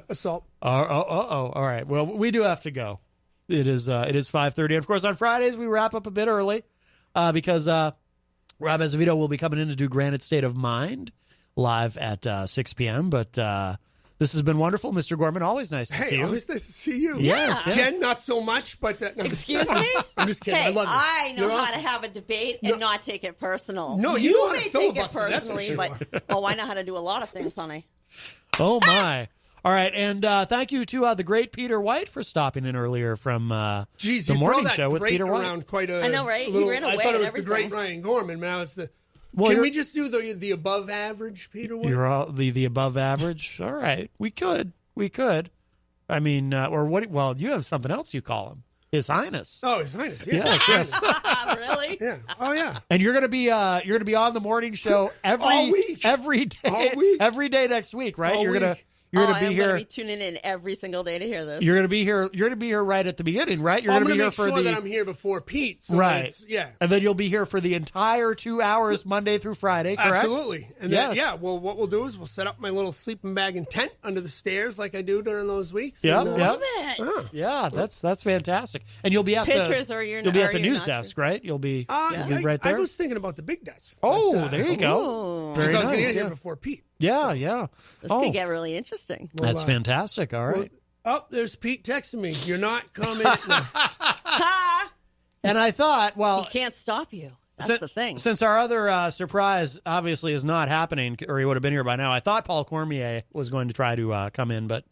Assault. All right. Well, we do have to go. It is 5:30. And of course, on Fridays, we wrap up a bit early because Rob Azevedo will be coming in to do Granite State of Mind live at 6 p.m. But this has been wonderful, Mr. Gorman. Always nice to see you. Always nice to see you. Yes. Jen, not so much, but... no, Excuse me? I'm just kidding. Hey, I love you. I know You're how awesome. to have a debate and not take it personal. No, you know how to may take it filibuster, that's for personally, sure. but I know how to do a lot of things, honey. Oh, my. All right. And thank you to the great Peter White for stopping in earlier from the morning show with Peter White. Around quite a I know, right? Little, He ran away I thought it was and the great everything. Ryan Gorman. Now it's the... Well, Can we just do the above average Peter White? You're all the above average? All right. We could. I mean, or what? Well, you have something else you call him. His Highness. Oh, His Highness. Yeah. Yes. Really? Yeah. Oh, yeah. And you're gonna be on the morning show All week. every day, All week. every day next week, right? All You're gonna week. be I'm here. going to be tuning in every single day to hear this. You're gonna be here. You're gonna be here right at the beginning, right? You're I'm gonna be going here to for make sure the that I'm here before Pete. So right. It's, yeah. And then you'll be here for the entire 2 hours, Monday through Friday. Correct? Absolutely. And yes. then, yeah, well, what we'll do is we'll set up my little sleeping bag and tent under the stairs like I do during those weeks. Yep, And, Love it. Yeah, that's fantastic. And you'll be at Pictures the or you're you'll be not- at the or you're news not desk, right? You'll be right I there. was thinking about the big desk. Oh, there you go. Ooh. Very So I was going to nice. get here Yeah. before Pete. Yeah. This Oh, could get really interesting. that's fantastic. All right. Oh, there's Pete texting me. You're not coming. No. And I thought, well, He can't stop you. That's the thing. Since our other surprise obviously is not happening, or he would have been here by now, I thought Paul Cormier was going to try to come in, but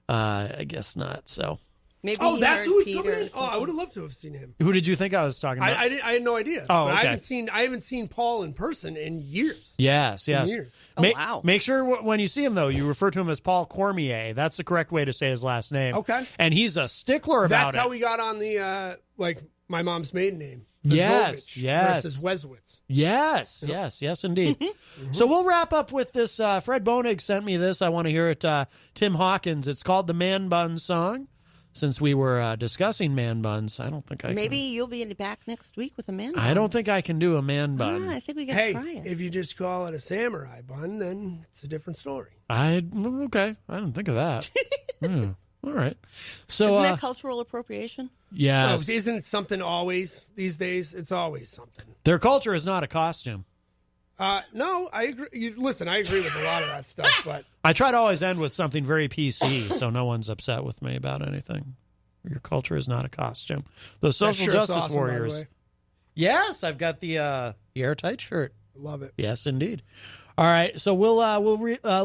I guess not. So, Maybe Oh, he that's heard who he's Peter coming or in? Oh, I would have loved to have seen him. who did you think I was talking about? I had no idea. Oh, But okay. I haven't seen Paul in person in years. Yes. Years. Oh, wow. Make sure when you see him, though, you refer to him as Paul Cormier. That's the correct way to say his last name. Okay. And he's a stickler about That's it. how we got on the my mom's maiden name. Yes, Vazovich yes. Versus Weswitz. Yes, indeed. So we'll wrap up with this. Fred Bonig sent me this. I want to hear it. Tim Hawkins. It's called the Man Bun Song. Since we were discussing man buns, I don't think I Maybe you'll be back next week with a man bun. I don't think I can do a man bun. I think we got Hey, to try it. if you just call it a samurai bun, then it's a different story. Okay. I didn't think of that. All right. So, Isn't that cultural appropriation? yes, No, isn't it something always these days? It's always something. their culture is not a costume. No, I agree. Listen, I agree with a lot of that stuff, but I try to always end with something very PC, so no one's upset with me about anything. Your culture is not a costume. Those social shirt's justice awesome, by the warriors. way. Yes, I've got the airtight shirt. Love it. Yes, indeed. All right, so we'll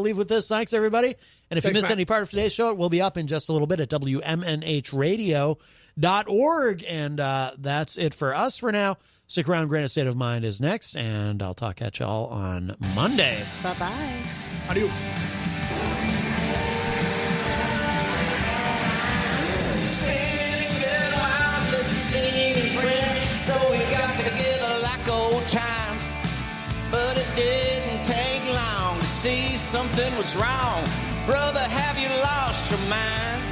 leave with this. Thanks, everybody. And if you Thanks, missed Matt. any part of today's show, it will be up in just a little bit at WMNHradio.org. And that's it for us for now. Stick around. Granite State of Mind is next, and I'll talk at y'all on Monday. Bye-bye. Adios. So we got together like old times, but it didn't take long to see something was wrong. Brother, have you lost your mind?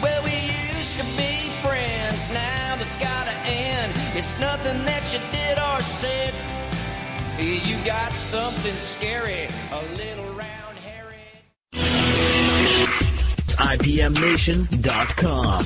Well, we used to be friends, now that's gotta end. It's nothing that you did or said. You got something scary, a little round hairy. IPMNation.com.